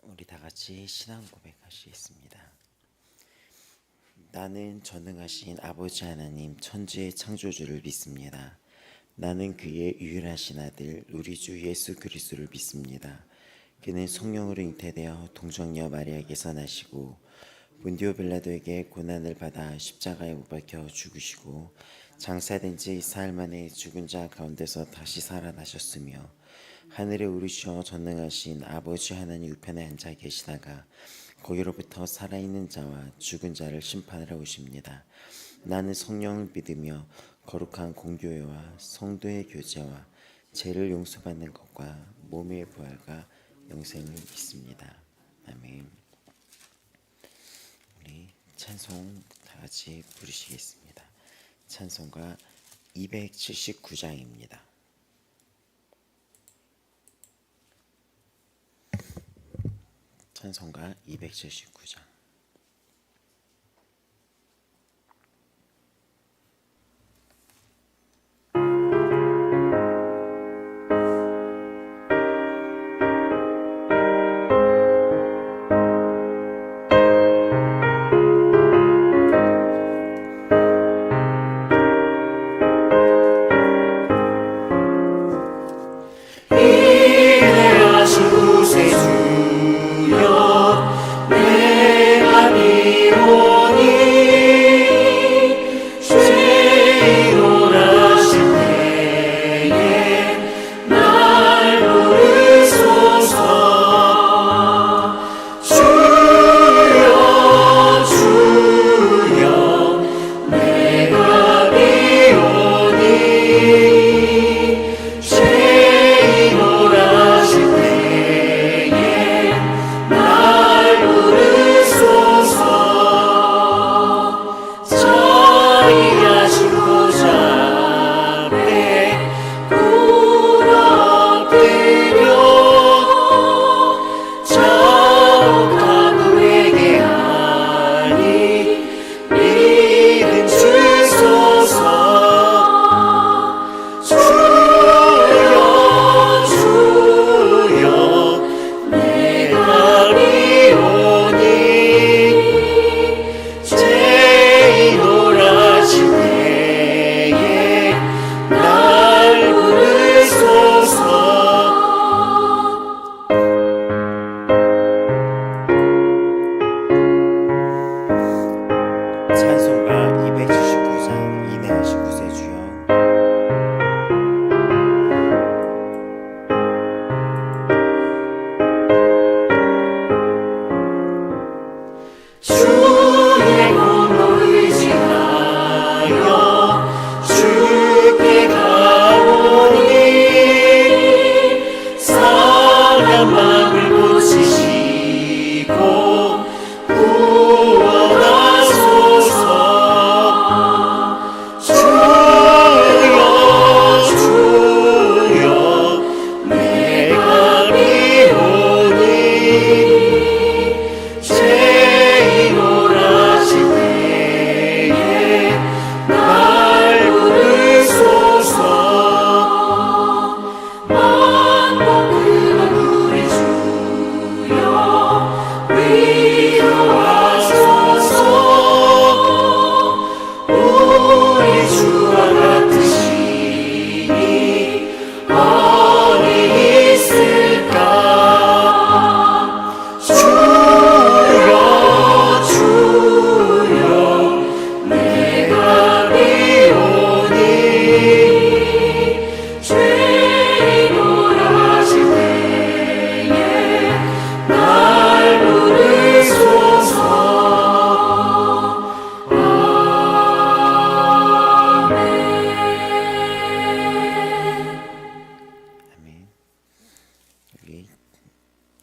우리 다 같이 신앙 고백하시겠습니다. 나는 전능하신 아버지 하나님 천지의 창조주를 믿습니다. 나는 그의 유일하신 아들 우리 주 예수 그리스도를 믿습니다. 그는 성령으로 잉태되어 동정녀 마리아에게서 나시고 본디오 빌라도에게 고난을 받아 십자가에 못 박혀 죽으시고 장사된 지 사흘 만에 죽은 자 가운데서 다시 살아나셨으며 하늘에 오르셔 전능하신 아버지 하나님 우편에 앉아 계시다가 거기로부터 살아있는 자와 죽은 자를 심판하러 오십니다. 나는 성령을 믿으며 거룩한 공교회와 성도의 교제와 죄를 용서받는 것과 몸의 부활과 영생을 믿습니다. 아멘. 우리 찬송 다 같이 부르시겠습니다. 찬송가 279장입니다. 찬송가 279장.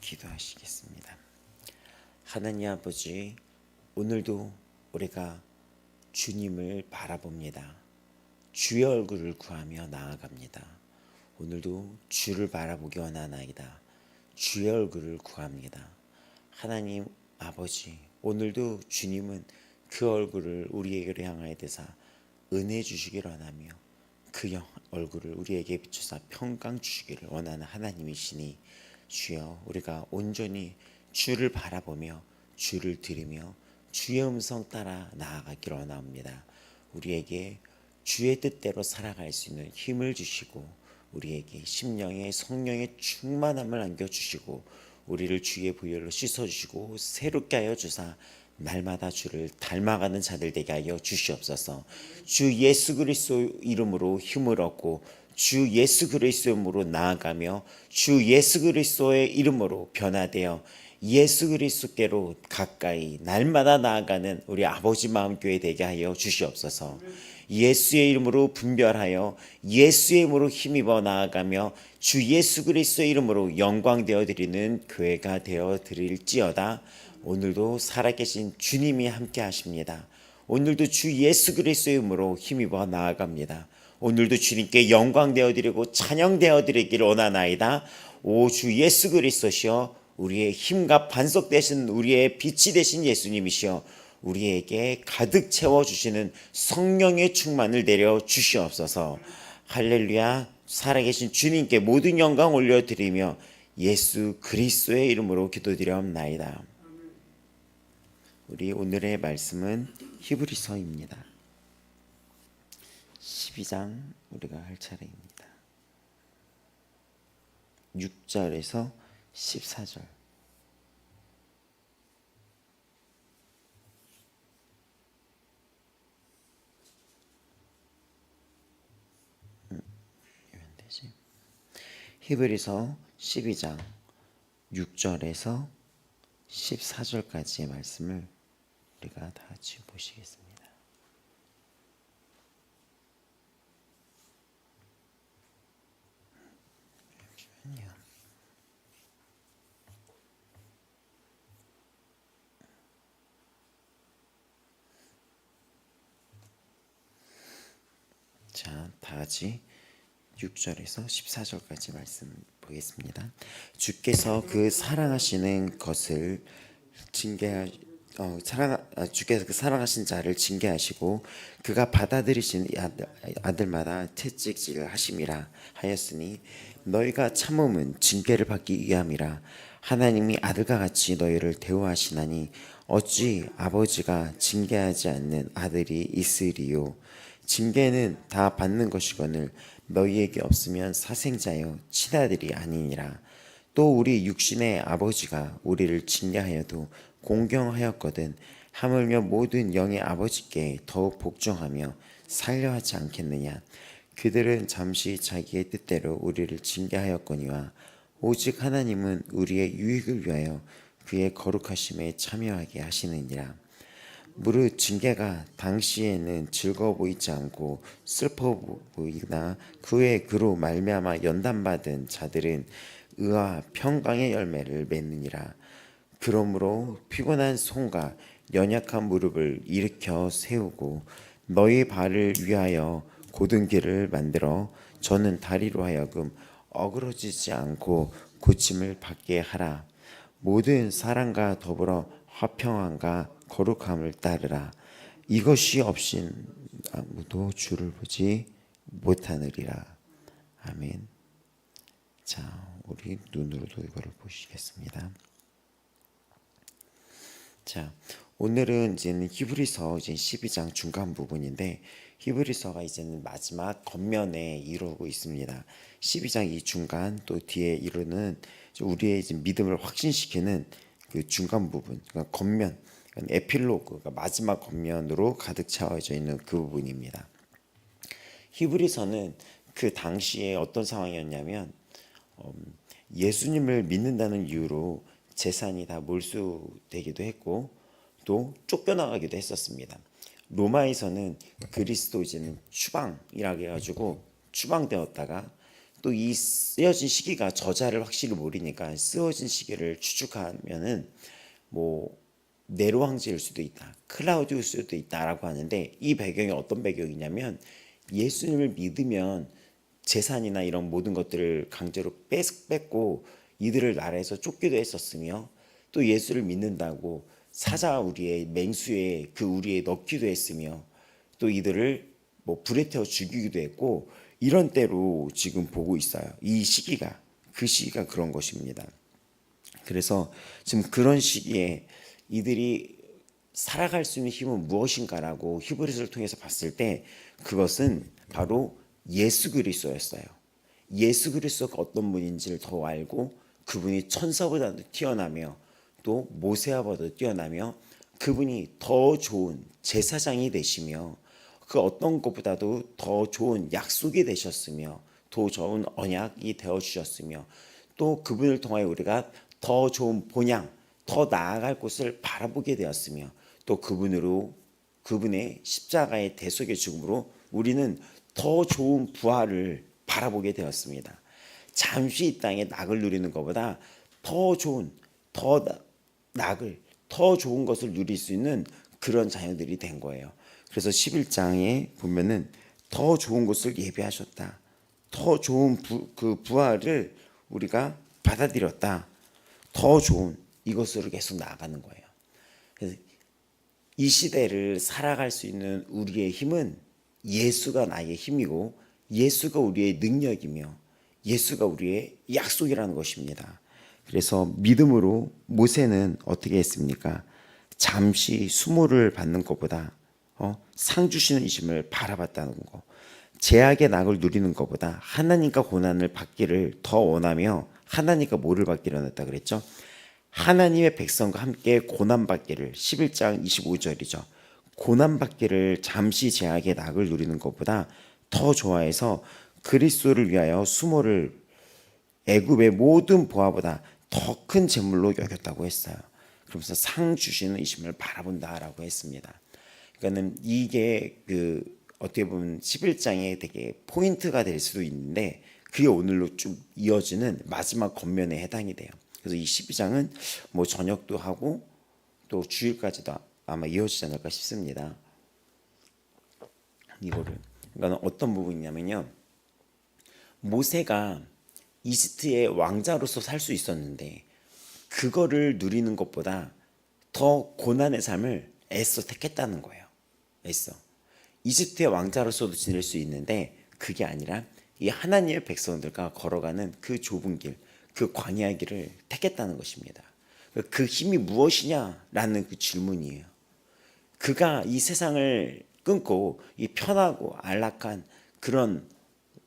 기도하시겠습니다. 하나님 아버지, 오늘도 우리가 주님을 바라봅니다. 주의 얼굴을 구하며 나아갑니다. 오늘도 주를 바라보기 원하나이다. 주의 얼굴을 구합니다. 하나님 아버지, 오늘도 주님은 그 얼굴을 우리에게로 향하여 대사 은혜 주시기를 원하며 그 얼굴을 우리에게 비추사 평강 주시기를 원하는 하나님이시니 주여, 우리가 온전히 주를 바라보며 주를 들으며 주의 음성 따라 나아가기로 원합니다. 우리에게 주의 뜻대로 살아갈 수 있는 힘을 주시고 우리에게 심령의 성령의 충만함을 안겨주시고 우리를 주의 보혈로 씻어주시고 새롭게 하여 주사 날마다 주를 닮아가는 자들 되게 하여 주시옵소서. 주 예수 그리스도 이름으로 힘을 얻고 주 예수 그리스도의 이름으로 나아가며 주 예수 그리스도의 이름으로 변화되어 예수 그리스도께로 가까이 날마다 나아가는 우리 아버지 마음교회 되게 하여 주시옵소서. 예수의 이름으로 분별하여 예수의 이름으로 힘입어 나아가며 주 예수 그리스도의 이름으로 영광되어 드리는 교회가 되어 드릴지어다. 오늘도 살아계신 주님이 함께 하십니다. 오늘도 주 예수 그리스도의 이름으로 힘입어 나아갑니다. 오늘도 주님께 영광되어 드리고 찬양되어 드리기를 원하나이다. 오 주 예수 그리스도시여 우리의 힘과 반석 되신 우리의 빛이 되신 예수님이시여 우리에게 가득 채워주시는 성령의 충만을 내려 주시옵소서. 할렐루야. 살아계신 주님께 모든 영광 올려드리며 예수 그리스도의 이름으로 기도드려옵나이다. 우리 오늘의 말씀은 히브리서입니다. 12장 우리가 할 차례입니다. 6절에서 14절. 히브리서 12장 6절에서 14절까지의 말씀을 우리가 다 같이 보시겠습니다. 잠시만요. 자, 다 같이 6절에서 14절까지 말씀 보겠습니다. 주께서 그 사랑하시는 것을 주께서 그 사랑하신 자를 징계하시고 그가 받아들이신 아들마다 채찍질 하심이라 하였으니 너희가 참음은 징계를 받기 위함이라. 하나님이 아들과 같이 너희를 대우하시나니 어찌 아버지가 징계하지 않는 아들이 있으리요. 징계는 다 받는 것이거늘 너희에게 없으면 사생자여 친아들이 아니니라. 또 우리 육신의 아버지가 우리를 징계하여도 공경하였거든 하물며 모든 영의 아버지께 더욱 복종하며 살려하지 않겠느냐. 그들은 잠시 자기의 뜻대로 우리를 징계하였거니와 오직 하나님은 우리의 유익을 위하여 그의 거룩하심에 참여하게 하시느니라. 무릇 징계가 당시에는 즐거워 보이지 않고 슬퍼 보이나 그 후에 그로 말미암아 연단받은 자들은 의와 평강의 열매를 맺느니라. 그러므로 피곤한 손과 연약한 무릎을 일으켜 세우고 너희 발을 위하여 곧은 길을 만들어 저는 다리로 하여금 어그러지지 않고 고침을 받게 하라. 모든 사랑과 더불어 화평함과 거룩함을 따르라. 이것이 없인 아무도 주를 보지 못하느리라. 아멘. 자, 우리 눈으로도 이거를 보시겠습니다. 자, 오늘은 이제는 히브리서 이제 12장 중간 부분인데 히브리서가 이제는 마지막 겉면에 이루고 있습니다. 12장 이 중간 또 뒤에 이루는 우리의 이제 믿음을 확신시키는 그 중간 부분, 그러니까 겉면, 그러니까 에필로그, 그러니까 마지막 겉면으로 가득 채워져 있는 그 부분입니다. 히브리서는 그 당시에 어떤 상황이었냐면 예수님을 믿는다는 이유로 재산이 다 몰수되기도 했고 또 쫓겨나가기도 했었습니다. 로마에서는 그리스도인은 추방이라고 해가지고 추방되었다가 또 이 쓰여진 시기가 저자를 확실히 모르니까 쓰여진 시기를 추측하면은 뭐 네로 황제일 수도 있다, 클라우디우스일 수도 있다라고 하는데 이 배경이 어떤 배경이냐면 예수님을 믿으면 재산이나 이런 모든 것들을 강제로 뺏고 이들을 나라에서 쫓기도 했었으며 또 예수를 믿는다고 사자 우리의 맹수에 그 우리에 넣기도 했으며 또 이들을 뭐 불에 태워 죽이기도 했고 이런 때로 지금 보고 있어요. 이 시기가 그 시기가 그런 것입니다. 그래서 지금 그런 시기에 이들이 살아갈 수 있는 힘은 무엇인가라고 히브리서를 통해서 봤을 때 그것은 바로 예수 그리스도였어요. 예수 그리스도가 어떤 분인지를 더 알고 그분이 천사보다도 뛰어나며 또 모세아보다도 뛰어나며 그분이 더 좋은 제사장이 되시며 그 어떤 것보다도 더 좋은 약속이 되셨으며 더 좋은 언약이 되어 주셨으며 또 그분을 통하여 우리가 더 좋은 본향, 더 나아갈 곳을 바라보게 되었으며 또 그분의 십자가의 대속의 죽음으로 우리는 더 좋은 부활을 바라보게 되었습니다. 잠시 이 땅에 낙을 누리는 것보다 더 좋은, 더 좋은 것을 누릴 수 있는 그런 자녀들이 된 거예요. 그래서 11장에 보면은 더 좋은 것을 예비하셨다. 더 좋은 그 부활을 우리가 받아들였다. 더 좋은 이것으로 계속 나아가는 거예요. 그래서 이 시대를 살아갈 수 있는 우리의 힘은 예수가 나의 힘이고 예수가 우리의 능력이며 예수가 우리의 약속이라는 것입니다. 그래서 믿음으로 모세는 어떻게 했습니까? 잠시 수모를 받는 것보다 상 주시는 이심을 바라봤다는 거, 제약의 낙을 누리는 것보다 하나님과 고난을 받기를 더 원하며 하나님과 뭐를 받기를 원했다 그랬죠? 하나님의 백성과 함께 고난받기를 11장 25절이죠. 고난받기를 잠시 제약의 낙을 누리는 것보다 더 좋아해서 그리스도를 위하여 수모를 애굽의 모든 보화보다 더 큰 재물로 여겼다고 했어요. 그러면서 상 주시는 이심을 바라본다라고 했습니다. 그러니까는 이게 어떻게 보면 11장에 되게 포인트가 될 수도 있는데 그게 오늘로 쭉 이어지는 마지막 겉면에 해당이 돼요. 그래서 이 12장은 뭐 저녁도 하고 또 주일까지도 아마 이어지지 않을까 싶습니다. 이거를 그러니까 어떤 부분이냐면요. 모세가 이집트의 왕자로서 살 수 있었는데 그거를 누리는 것보다 더 고난의 삶을 애써 택했다는 거예요. 애써. 이집트의 왕자로서도 지낼 수 있는데 그게 아니라 이 하나님의 백성들과 걸어가는 그 좁은 길, 그 광야의 길을 택했다는 것입니다. 그 힘이 무엇이냐라는 그 질문이에요. 그가 이 세상을 끊고 이 편하고 안락한 그런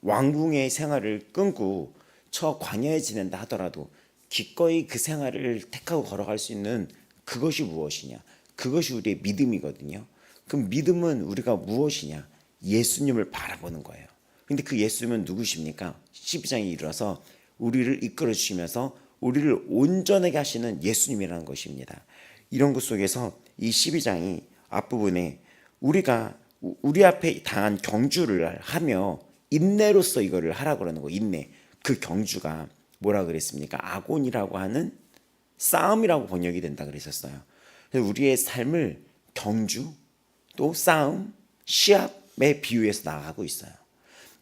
왕궁의 생활을 끊고 저 광야에 지낸다 하더라도 기꺼이 그 생활을 택하고 걸어갈 수 있는 그것이 무엇이냐? 그것이 우리의 믿음이거든요. 그럼 믿음은 우리가 무엇이냐? 예수님을 바라보는 거예요. 근데 그 예수님은 누구십니까? 12장에 이르러서 우리를 이끌어 주시면서 우리를 온전하게 하시는 예수님이라는 것입니다. 이런 것 속에서 이 12장이 앞부분에 우리가 우리 앞에 당한 경주를 하며 인내로서 이거를 하라고 그러는 거예요. 인내. 그 경주가 뭐라 그랬습니까? 아곤이라고 하는 싸움이라고 번역이 된다 그랬었어요. 그래서 우리의 삶을 경주 또 싸움, 시합에 비유해서 나아가고 있어요.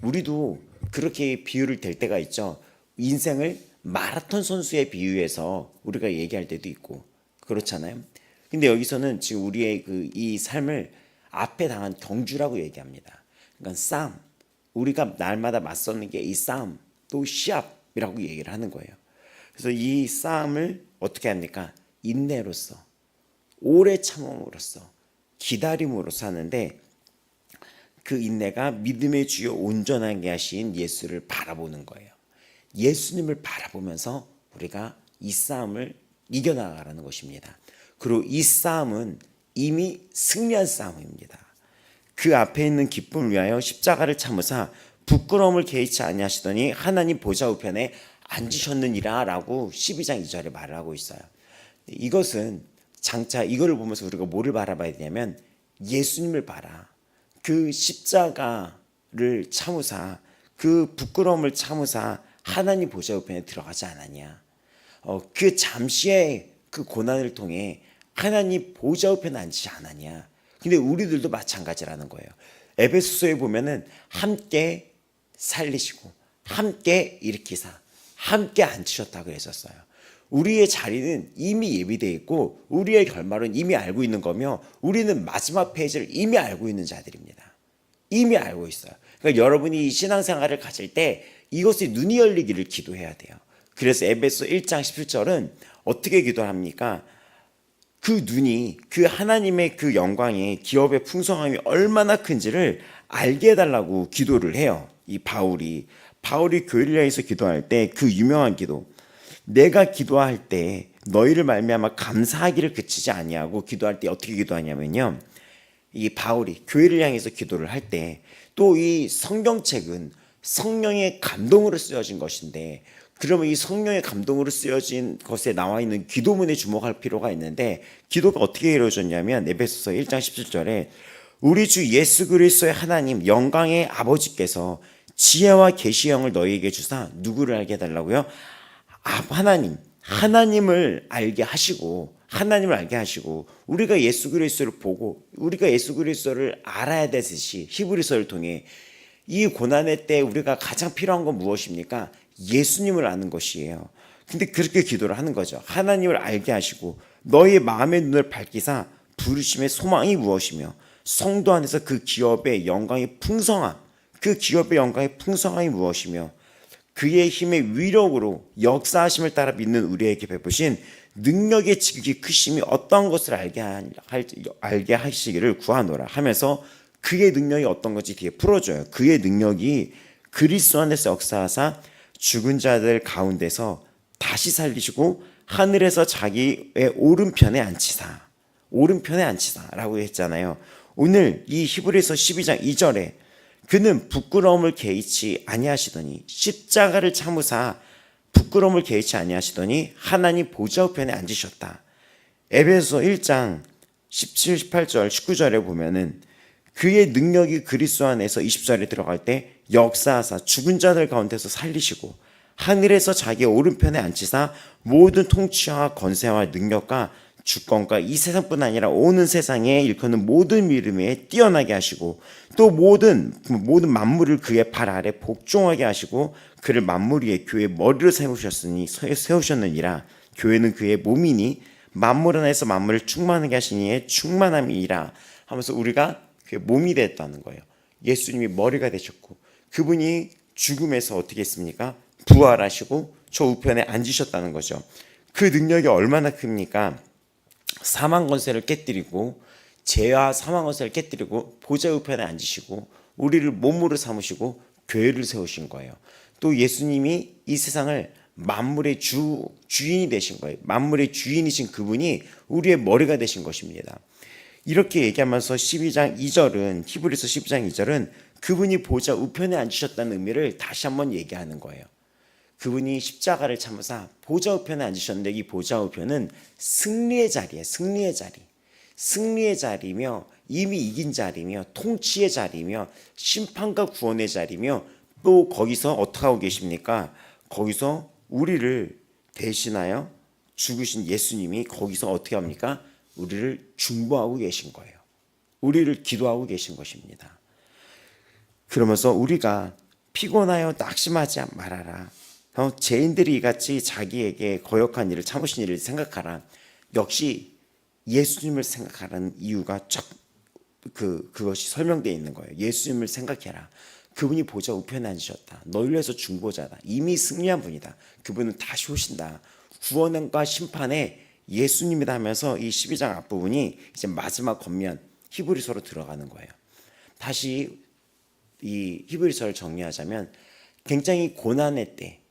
우리도 그렇게 비유를 될 때가 있죠. 인생을 마라톤 선수에 비유해서 우리가 얘기할 때도 있고 그렇잖아요. 근데 여기서는 지금 우리의 이 삶을 앞에 당한 경주라고 얘기합니다. 그러니까 싸움, 우리가 날마다 맞서는 게 이 싸움, 또 시합이라고 얘기를 하는 거예요. 그래서 이 싸움을 어떻게 합니까? 인내로서, 오래 참음으로써, 기다림으로써 하는데 그 인내가 믿음의 주요 온전하게 하신 예수를 바라보는 거예요. 예수님을 바라보면서 우리가 이 싸움을 이겨나가라는 것입니다. 그리고 이 싸움은 이미 승리한 싸움입니다. 그 앞에 있는 기쁨을 위하여 십자가를 참으사 부끄러움을 개의치 아니하시더니 하나님 보좌 우편에 앉으셨느니라 라고 12장 2절에 말을 하고 있어요. 이것은 장차 이거를 보면서 우리가 뭐를 바라봐야 되냐면 예수님을 봐라. 그 십자가를 참으사 그 부끄러움을 참으사 하나님 보좌 우편에 들어가지 않았냐. 그 잠시의 그 고난을 통해 하나님 보좌 우편에 앉지 않았냐. 근데 우리들도 마찬가지라는 거예요. 에베소서에 보면은 함께 살리시고 함께 일으키사 함께 앉히셨다고 했었어요. 우리의 자리는 이미 예비되어 있고 우리의 결말은 이미 알고 있는 거며 우리는 마지막 페이지를 이미 알고 있는 자들입니다. 이미 알고 있어요. 그러니까 여러분이 이 신앙생활을 가질 때 이것이 눈이 열리기를 기도해야 돼요. 그래서 에베소 1장 17절은 어떻게 기도합니까? 그 눈이 그 하나님의 그 영광의 기업의 풍성함이 얼마나 큰지를 알게 해달라고 기도를 해요. 이 바울이 교회를 향해서 기도할 때 그 유명한 기도, 내가 기도할 때 너희를 말미암아 감사하기를 그치지 아니하고 기도할 때 어떻게 기도하냐면요, 이 바울이 교회를 향해서 기도를 할 때, 또 이 성경책은 성령의 감동으로 쓰여진 것인데, 그러면 이 성령의 감동으로 쓰여진 것에 나와 있는 기도문에 주목할 필요가 있는데, 기도가 어떻게 이루어졌냐면 에베소서 1장 17절에 우리 주 예수 그리스도의 하나님 영광의 아버지께서 지혜와 계시의 영을 너희에게 주사 누구를 알게 해달라고요? 하나님을 알게 하시고, 우리가 예수 그리스도를 보고 우리가 예수 그리스도를 알아야 되듯이 히브리서를 통해 이 고난의 때 우리가 가장 필요한 건 무엇입니까? 예수님을 아는 것이에요. 근데 그렇게 기도를 하는 거죠. 하나님을 알게 하시고 너희의 마음의 눈을 밝히사 부르심의 소망이 무엇이며 성도 안에서 그 기업의 영광의 풍성함이 무엇이며 그의 힘의 위력으로 역사하심을 따라 믿는 우리에게 베푸신 능력의 지극히 크심이 어떤 것을 알게 하시기를 구하노라 하면서 그의 능력이 어떤 건지 뒤에 풀어줘요. 그의 능력이 그리스도 안에서 역사하사 죽은 자들 가운데서 다시 살리시고 하늘에서 자기의 오른편에 앉히사라고 했잖아요. 오늘 이 히브리서 12장 2절에 그는 부끄러움을 개의치 아니하시더니 십자가를 참으사 부끄러움을 개의치 아니하시더니 하나님 보좌 우편에 앉으셨다. 에베소서 1장 17, 18절, 19절에 보면은 그의 능력이 그리스도 안에서 20절에 들어갈 때 역사하사 죽은 자들 가운데서 살리시고 하늘에서 자기의 오른편에 앉히사 모든 통치와 권세와 능력과 주권과 이 세상뿐 아니라 오는 세상에 일컫는 모든 이름에 뛰어나게 하시고 또 모든 만물을 그의 발 아래 복종하게 하시고 그를 만물 위에 교회의 머리로 세우셨느니라. 교회는 그의 몸이니 만물 안에서 만물을 충만하게 하시니 이의 충만함이라 하면서 우리가 그의 몸이 됐다는 거예요. 예수님이 머리가 되셨고 그분이 죽음에서 어떻게 했습니까? 부활하시고 저 우편에 앉으셨다는 거죠. 그 능력이 얼마나 큽니까? 사망 권세를 깨뜨리고 죄와 사망 권세를 깨뜨리고 보좌 우편에 앉으시고 우리를 몸으로 삼으시고 교회를 세우신 거예요. 또 예수님이 이 세상을 만물의 주인이 되신 거예요. 만물의 주인이신 그분이 우리의 머리가 되신 것입니다. 이렇게 얘기하면서 12장 2절은 히브리서 12장 2절은 그분이 보좌 우편에 앉으셨다는 의미를 다시 한번 얘기하는 거예요. 그분이 십자가를 참으사 보좌 우편에 앉으셨는데 이 보좌 우편은 승리의 자리예요. 승리의 자리며 이미 이긴 자리며 통치의 자리며 심판과 구원의 자리며 또 거기서 어떻게 하고 계십니까? 거기서 우리를 대신하여 죽으신 예수님이 거기서 어떻게 합니까? 우리를 중보하고 계신 거예요. 우리를 기도하고 계신 것입니다. 그러면서 우리가 피곤하여 낙심하지 말아라. 죄인들이 이같이 자기에게 거역한 일을 참으신 일을 생각하라. 역시 예수님을 생각하라는 이유가 그것이 설명되어 있는 거예요. 예수님을 생각해라. 그분이 보좌 우편에 앉으셨다. 너희를 위해서 중보자다. 이미 승리한 분이다. 그분은 다시 오신다. 구원과 심판에 예수님이다 하면서 이 12장 앞부분이 이제 마지막 겉면 히브리서로 들어가는 거예요. 다시 이 히브리서를 정리하자면 굉장히 고난의 때,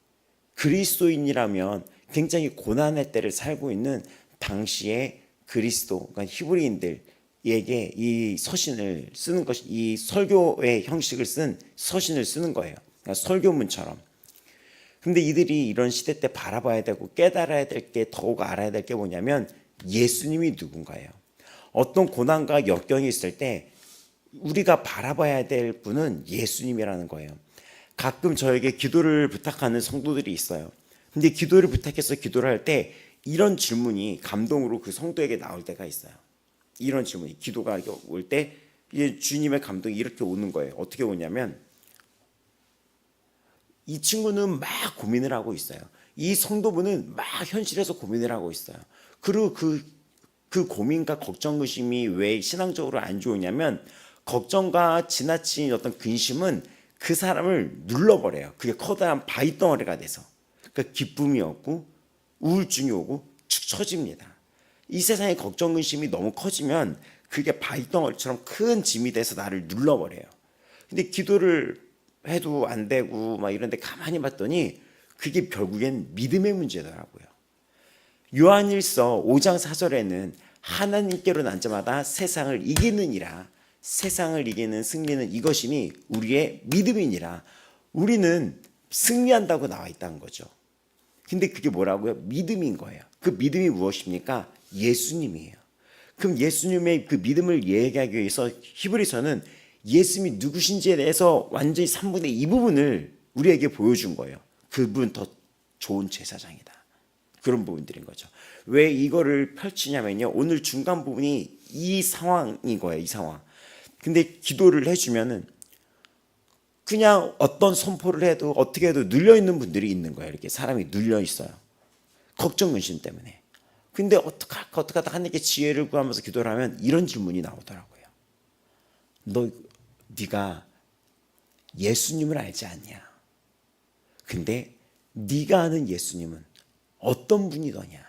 그리스도인이라면 굉장히 고난의 때를 살고 있는 당시의 그리스도, 그러니까 히브리인들에게 이 서신을 쓰는 것이, 이 설교의 형식을 쓴 서신을 쓰는 거예요. 그러니까 설교문처럼. 근데 이들이 이런 시대 때 바라봐야 되고 깨달아야 될 게, 더욱 알아야 될 게 뭐냐면 예수님이 누군가예요. 어떤 고난과 역경이 있을 때 우리가 바라봐야 될 분은 예수님이라는 거예요. 가끔 저에게 기도를 부탁하는 성도들이 있어요. 근데 기도를 부탁해서 기도를 할 때 이런 질문이 감동으로 그 성도에게 나올 때가 있어요. 이런 질문이, 기도가 올 때 주님의 감동이 이렇게 오는 거예요. 어떻게 오냐면 이 친구는 막 고민을 하고 있어요. 이 성도분은 막 현실에서 고민을 하고 있어요. 그리고 그 고민과 걱정, 의심이 왜 신앙적으로 안 좋으냐면 걱정과 지나친 어떤 근심은 그 사람을 눌러버려요. 그게 커다란 바위덩어리가 돼서. 그러니까 기쁨이 없고 우울증이 오고 처집니다. 이 세상의 걱정 근심이 너무 커지면 그게 바위덩어리처럼 큰 짐이 돼서 나를 눌러버려요. 근데 기도를 해도 안 되고 막 이런데 가만히 봤더니 그게 결국엔 믿음의 문제더라고요. 요한일서 5장 4절에는 하나님께로 난 자마다 세상을 이기느니라, 세상을 이기는 승리는 이것이니 우리의 믿음이니라. 우리는 승리한다고 나와 있다는 거죠. 근데 그게 뭐라고요? 믿음인 거예요. 그 믿음이 무엇입니까? 예수님이에요. 그럼 예수님의 그 믿음을 얘기하기 위해서 히브리서는 예수님이 누구신지에 대해서 완전히 3분의 2 부분을 우리에게 보여준 거예요. 그분 더 좋은 제사장이다. 그런 부분들인 거죠. 왜 이거를 펼치냐면요, 오늘 중간 부분이 이 상황인 거예요. 이 상황. 근데 기도를 해주면은 그냥 어떤 선포를 해도 어떻게 해도 눌려있는 분들이 있는 거예요. 이렇게 사람이 눌려있어요. 걱정 근심 때문에. 근데 어떡하다 하나님께 지혜를 구하면서 기도를 하면 이런 질문이 나오더라고요. 네가 예수님을 알지 않냐? 근데 네가 아는 예수님은 어떤 분이더냐?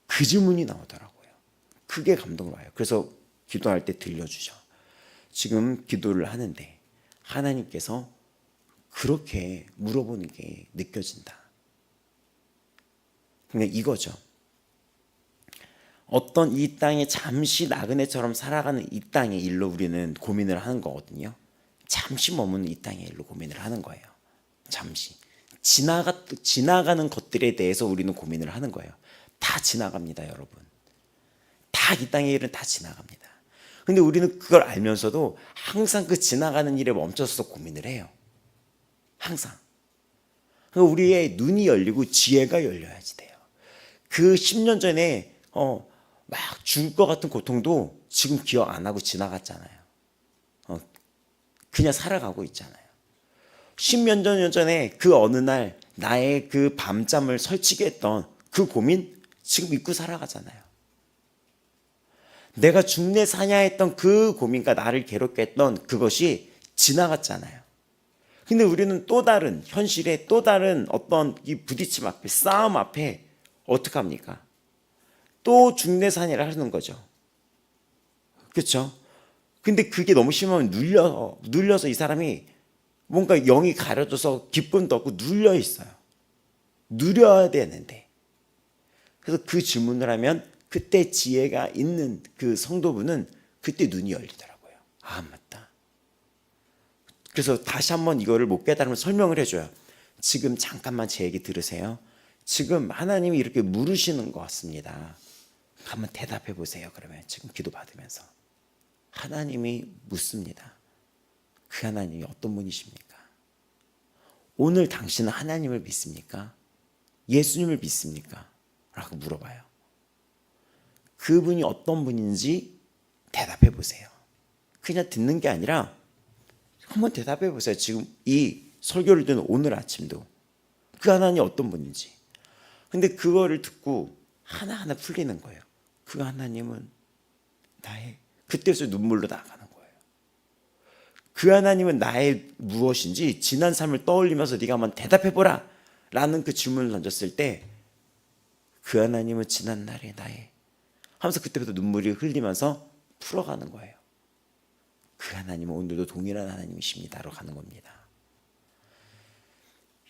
그 질문이 나오더라고요. 그게 감동을 와요. 그래서 기도할 때 들려주죠. 지금 기도를 하는데 하나님께서 그렇게 물어보는 게 느껴진다. 그냥 이거죠. 어떤 이 땅에 잠시 나그네처럼 살아가는 이 땅의 일로 우리는 고민을 하는 거거든요. 잠시 머무는 이 땅의 일로 고민을 하는 거예요. 잠시. 지나가는 것들에 대해서 우리는 고민을 하는 거예요. 다 지나갑니다, 여러분. 다 이 땅의 일은 다 지나갑니다. 근데 우리는 그걸 알면서도 항상 그 지나가는 일에 멈춰서 고민을 해요. 항상. 우리의 눈이 열리고 지혜가 열려야지 돼요. 그 10년 전에 막 죽을 것 같은 고통도 지금 기억 안 하고 지나갔잖아요. 그냥 살아가고 있잖아요. 10년 전에 그 어느 날 나의 그 밤잠을 설치게 했던 그 고민 지금 잊고 살아가잖아요. 내가 죽네 사냐 했던 그 고민과 나를 괴롭게 했던 그것이 지나갔잖아요. 근데 우리는 또 다른 현실에 또 다른 어떤 이 부딪힘 앞에 싸움 앞에 어떡합니까? 또 죽네 사냐를 하는 거죠. 그렇죠? 근데 그게 너무 심하면 눌려서 이 사람이 뭔가 영이 가려져서 기쁨도 없고 눌려 있어요. 누려야 되는데. 그래서 그 질문을 하면 그때 지혜가 있는 그 성도분은 그때 눈이 열리더라고요. 아, 맞다. 그래서 다시 한번 이거를 못 깨달으면 설명을 해줘요. 지금 잠깐만 제 얘기 들으세요. 지금 하나님이 이렇게 물으시는 것 같습니다. 한번 대답해 보세요. 그러면 지금 기도 받으면서 하나님이 묻습니다. 그 하나님이 어떤 분이십니까? 오늘 당신은 하나님을 믿습니까? 예수님을 믿습니까? 라고 물어봐요. 그분이 어떤 분인지 대답해 보세요. 그냥 듣는 게 아니라 한번 대답해 보세요. 지금 이 설교를 듣는 오늘 아침도 그 하나님이 어떤 분인지. 근데 그거를 듣고 하나하나 풀리는 거예요. 그 하나님은 나의, 그때서 눈물로 나가는 거예요. 그 하나님은 나의 무엇인지 지난 삶을 떠올리면서 네가 한번 대답해보라 라는 그 질문을 던졌을 때 그 하나님은 지난 날의 나의 하면서 그때부터 눈물이 흘리면서 풀어가는 거예요. 그 하나님은 오늘도 동일한 하나님이십니다로 가는 겁니다.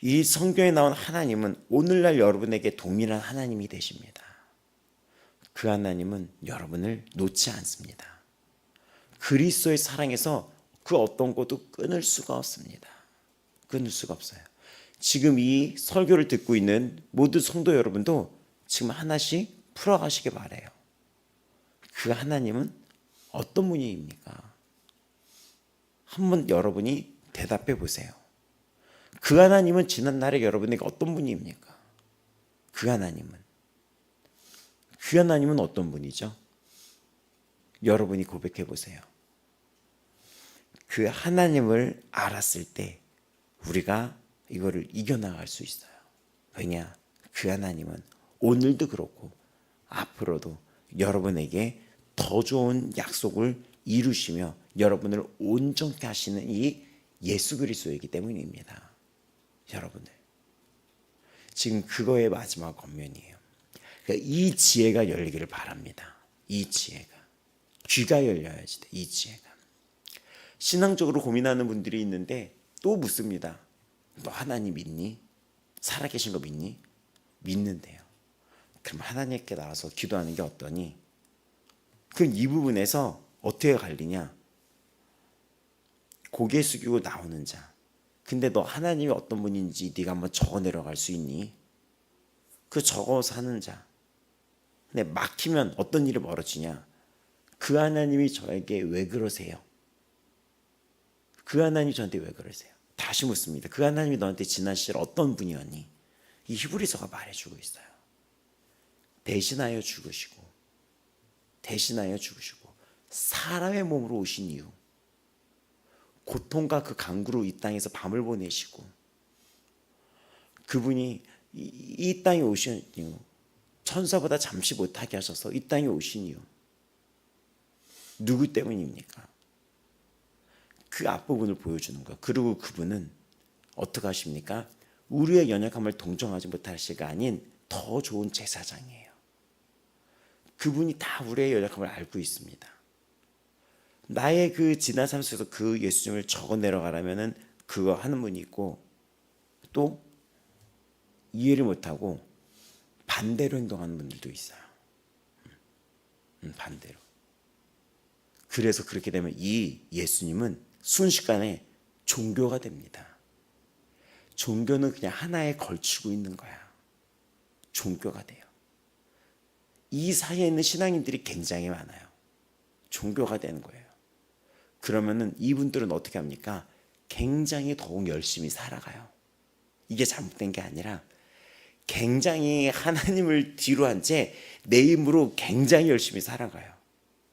이 성경에 나온 하나님은 오늘날 여러분에게 동일한 하나님이 되십니다. 그 하나님은 여러분을 놓지 않습니다. 그리스도의 사랑에서 그 어떤 것도 끊을 수가 없습니다. 끊을 수가 없어요. 지금 이 설교를 듣고 있는 모든 성도 여러분도 지금 하나씩 풀어가시기 바라요. 그 하나님은 어떤 분입니까? 한번 여러분이 대답해 보세요. 그 하나님은 지난날에 여러분에게 어떤 분입니까? 그 하나님은 어떤 분이죠? 여러분이 고백해 보세요. 그 하나님을 알았을 때 우리가 이거를 이겨나갈 수 있어요. 왜냐? 그 하나님은 오늘도 그렇고 앞으로도 여러분에게 더 좋은 약속을 이루시며 여러분을 온전케 하시는 이 예수 그리스도이기 때문입니다. 여러분들 지금 그거의 마지막 권면이에요. 그러니까 이 지혜가 열리기를 바랍니다. 이 지혜가. 귀가 열려야지 돼. 이 지혜가. 신앙적으로 고민하는 분들이 있는데 또 묻습니다. 너 하나님 믿니? 살아계신 거 믿니? 믿는데요. 그럼 하나님께 나와서 기도하는 게 어떠니? 그럼 이 부분에서 어떻게 갈리냐? 고개 숙이고 나오는 자. 근데 너 하나님이 어떤 분인지 네가 한번 적어 내려갈 수 있니? 그 적어서 하는 자. 근데 막히면 어떤 일이 벌어지냐? 그 하나님이 저에게 왜 그러세요? 그 하나님이 저한테 왜 그러세요? 다시 묻습니다. 그 하나님이 너한테 지난 시절 어떤 분이었니? 이 히브리서가 말해주고 있어요. 대신하여 죽으시고 사람의 몸으로 오신 이유, 고통과 그 강구로 이 땅에서 밤을 보내시고 그분이 이 땅에 오신 이유, 천사보다 잠시 못하게 하셔서 이 땅에 오신 이유 누구 때문입니까? 그 앞부분을 보여주는 거예요. 그리고 그분은 어떻게 하십니까? 우리의 연약함을 동정하지 못하시가 아닌 더 좋은 제사장이에요. 그분이 다 우리의 연약함을 알고 있습니다. 나의 그 지난 삶 속에서 그 예수님을 적어 내려가라면은 그거 하는 분이 있고 또 이해를 못하고 반대로 행동하는 분들도 있어요. 반대로. 그래서 그렇게 되면 이 예수님은 순식간에 종교가 됩니다. 종교는 그냥 하나에 걸치고 있는 거야. 종교가 돼요. 이 사이에 있는 신앙인들이 굉장히 많아요. 종교가 되는 거예요. 그러면은 이분들은 어떻게 합니까? 굉장히 더욱 열심히 살아가요. 이게 잘못된 게 아니라 굉장히 하나님을 뒤로 한 채 내 힘으로 굉장히 열심히 살아가요.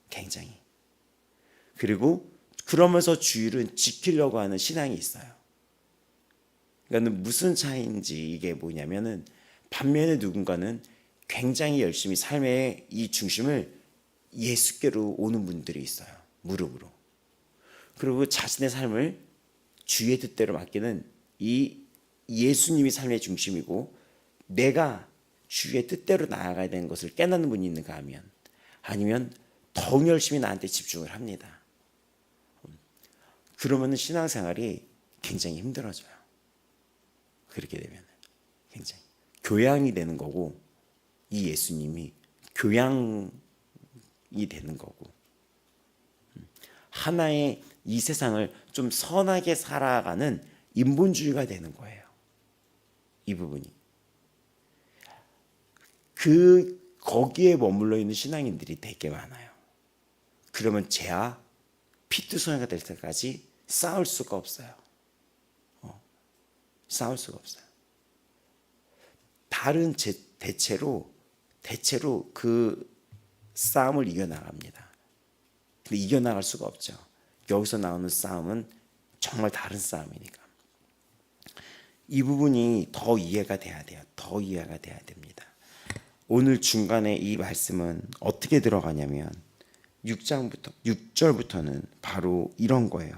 굉장히. 그리고 그러면서 주일은 지키려고 하는 신앙이 있어요. 그러니까 무슨 차이인지 이게 뭐냐면은 반면에 누군가는 굉장히 열심히 삶의 이 중심을 예수께로 오는 분들이 있어요. 무릎으로. 그리고 자신의 삶을 주의 뜻대로 맡기는 이 예수님이 삶의 중심이고 내가 주의 뜻대로 나아가야 되는 것을 깨닫는 분이 있는가 하면 아니면 더욱 열심히 나한테 집중을 합니다. 그러면 신앙생활이 굉장히 힘들어져요. 그렇게 되면 굉장히 교양이 되는 거고 이 예수님이 교양이 되는 거고 하나의 이 세상을 좀 선하게 살아가는 인본주의가 되는 거예요. 이 부분이. 거기에 머물러 있는 신앙인들이 되게 많아요. 그러면 죄와 피투성이가 될 때까지 싸울 수가 없어요. 싸울 수가 없어요. 대체로 그 싸움을 이겨나갑니다. 근데 이겨나갈 수가 없죠. 여기서 나오는 싸움은 정말 다른 싸움이니까. 이 부분이 더 이해가 돼야 돼요. 더 이해가 돼야 됩니다. 오늘 중간에 이 말씀은 어떻게 들어가냐면 6절부터는 바로 이런 거예요.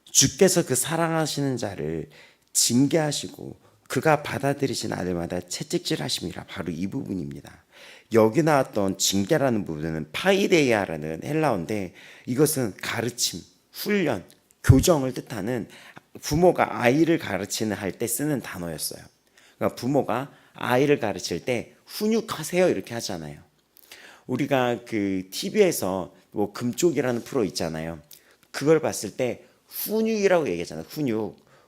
주께서 그 사랑하시는 자를 징계하시고 그가 받아들이신 아들마다 채찍질하심이라. 바로 이 부분입니다. 여기 나왔던 징계라는 부분은 파이데이아라는 헬라어인데 이것은 가르침, 훈련, 교정을 뜻하는 부모가 아이를 가르치는 할 때 쓰는 단어였어요. 그러니까 부모가 아이를 가르칠 때 훈육하세요 이렇게 하잖아요. 우리가 그 TV에서 뭐 금쪽이라는 프로 있잖아요. 그걸 봤을 때 훈육이라고 얘기하잖아요.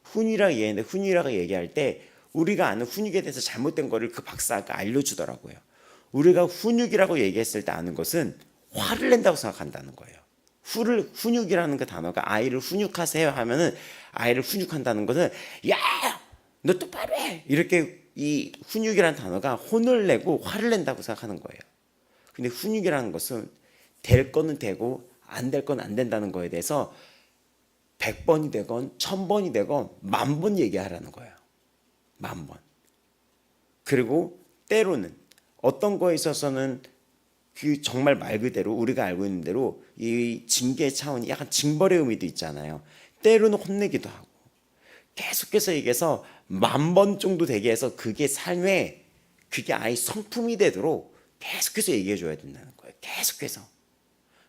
훈육이라고 얘기하는데 훈육이라고 얘기할 때 우리가 아는 훈육에 대해서 잘못된 거를 그 박사가 알려주더라고요. 우리가 훈육이라고 얘기했을 때 아는 것은 화를 낸다고 생각한다는 거예요. 훈육이라는 그 단어가 아이를 훈육하세요 하면은 아이를 훈육한다는 것은 야, 너 똑바로 해 이렇게 이 훈육이라는 단어가 혼을 내고 화를 낸다고 생각하는 거예요. 근데 훈육이라는 것은 될 거는 되고 안 될 건 안 된다는 거에 대해서 100번이 되건 1000번이 되건 10,000번 얘기하라는 거예요. 10,000번. 그리고 때로는 어떤 거에 있어서는 그 정말 말 그대로 우리가 알고 있는 대로 이 징계의 차원이 약간 징벌의 의미도 있잖아요. 때로는 혼내기도 하고 계속해서 얘기해서 10,000번 정도 되게 해서 그게 삶의 그게 아이 성품이 되도록 계속해서 얘기해 줘야 된다는 거예요. 계속해서.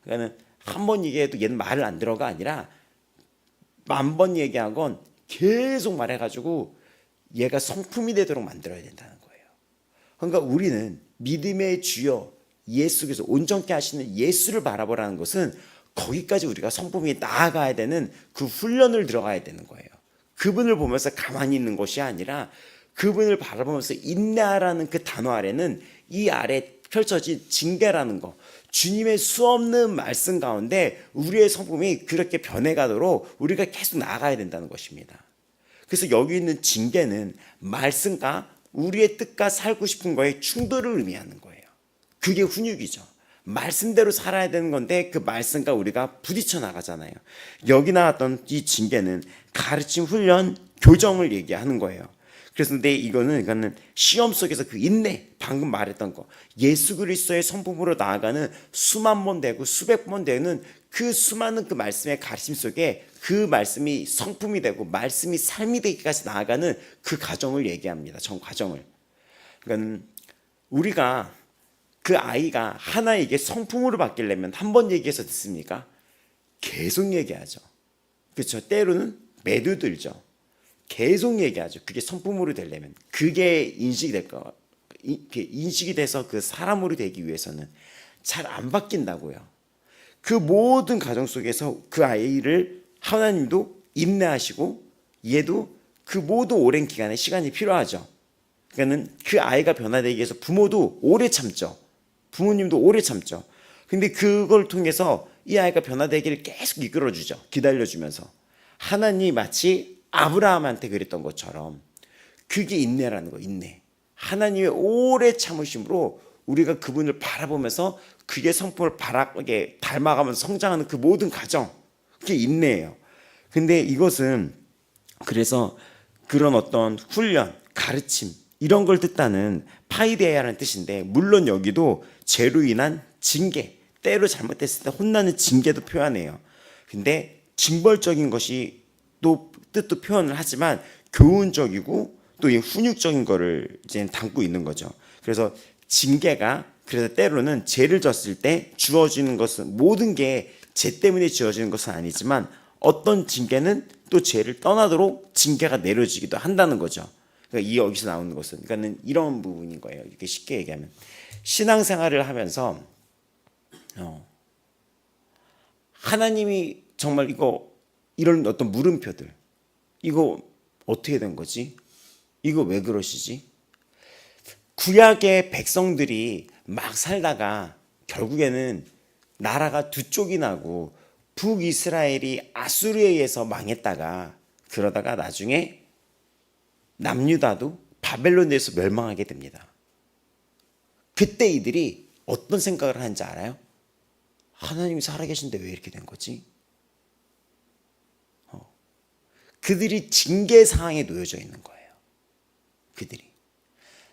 그러니까는 한 번 얘기해도 얘는 말을 안 들어가 아니라 1000번 얘기하건 계속 말해가지고 얘가 성품이 되도록 만들어야 된다는 거예요. 그러니까 우리는 믿음의 주여 예수께서 온전케 하시는 예수를 바라보라는 것은 거기까지 우리가 성품이 나아가야 되는 그 훈련을 들어가야 되는 거예요. 그분을 보면서 가만히 있는 것이 아니라 그분을 바라보면서 인내하라는 그 단어 아래는 이 아래 펼쳐진 징계라는 거, 주님의 수없는 말씀 가운데 우리의 성품이 그렇게 변해가도록 우리가 계속 나아가야 된다는 것입니다. 그래서 여기 있는 징계는 말씀과 우리의 뜻과 살고 싶은 거에 충돌을 의미하는 거예요. 그게 훈육이죠. 말씀대로 살아야 되는 건데 그 말씀과 우리가 부딪혀 나가잖아요. 여기 나왔던 이 징계는 가르침, 훈련, 교정을 얘기하는 거예요. 그래서 근데 이거는 시험 속에서 그 인내, 방금 말했던 거, 예수 그리스도의 성품으로 나아가는 수만 번 되고 수백 번 되는 그 수많은 그 말씀의 가르침 속에 그 말씀이 성품이 되고 말씀이 삶이 되기까지 나아가는 그 과정을 얘기합니다. 전 과정을. 그러니까 우리가 그 아이가 하나에게 성품으로 바뀌려면 한 번 얘기해서 듣습니까? 계속 얘기하죠. 그렇죠. 때로는 매도 들죠. 계속 얘기하죠. 그게 성품으로 되려면, 그게 인식이 될 거, 인식이 돼서 그 사람으로 되기 위해서는 잘 안 바뀐다고요. 그 모든 과정 속에서 그 아이를 하나님도 인내하시고 얘도 그 모든 오랜 기간의 시간이 필요하죠. 그러니까는 그 아이가 변화되기 위해서 부모도 오래 참죠. 부모님도 오래 참죠. 근데 그걸 통해서 이 아이가 변화되기를 계속 이끌어주죠. 기다려주면서. 하나님이 마치 아브라함한테 그랬던 것처럼 그게 인내라는 거예요. 인내. 하나님의 오래 참으심으로 우리가 그분을 바라보면서 그게 성품을 바라게 닮아가면서 성장하는 그 모든 과정, 그게 인내예요. 근데 이것은 그래서 그런 어떤 훈련, 가르침 이런 걸 뜻하는 파이데아라는 뜻인데, 물론 여기도 죄로 인한 징계, 때로 잘못했을 때 혼나는 징계도 표현해요. 근데 징벌적인 것이 또 뜻도 표현을 하지만 교훈적이고 또 이 훈육적인 거를 이제 담고 있는 거죠. 그래서 징계가, 그래서 때로는 죄를 졌을 때 주어지는 것은, 모든 게 죄 때문에 주어지는 것은 아니지만 어떤 징계는 또 죄를 떠나도록 징계가 내려지기도 한다는 거죠. 그러니까 이 여기서 나오는 것은, 그러니까는 이런 부분인 거예요. 이렇게 쉽게 얘기하면 신앙생활을 하면서 하나님이 정말 이런 어떤 물음표들, 이거 어떻게 된 거지? 이거 왜 그러시지? 구약의 백성들이 막 살다가 결국에는 나라가 두 쪽이 나고 북이스라엘이 아수르에 의해서 망했다가, 그러다가 나중에 남유다도 바벨론에서 멸망하게 됩니다. 그때 이들이 어떤 생각을 하는지 알아요? 하나님이 살아계신데 왜 이렇게 된 거지? 그들이 징계 상황에 놓여져 있는 거예요. 그들이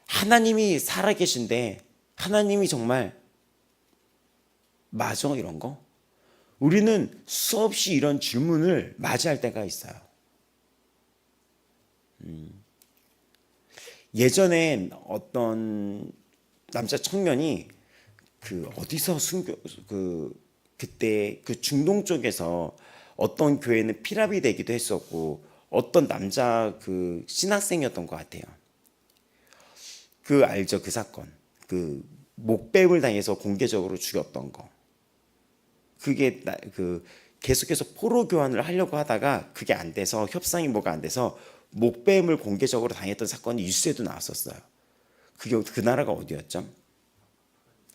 하나님이 살아계신데, 하나님이 정말 맞아 이런 거? 우리는 수없이 이런 질문을 맞이할 때가 있어요. 예전에 어떤 남자 청년이 어디서 그때 그 중동 쪽에서 어떤 교회는 피랍이 되기도 했었고, 어떤 남자 그 신학생이었던 것 같아요. 알죠? 그 사건. 목배임을 당해서 공개적으로 죽였던 거. 그게 계속해서 포로 교환을 하려고 하다가 그게 안 돼서, 협상이 뭐가 안 돼서 목배임을 공개적으로 당했던 사건이 뉴스에도 나왔었어요. 그 나라가 어디였죠?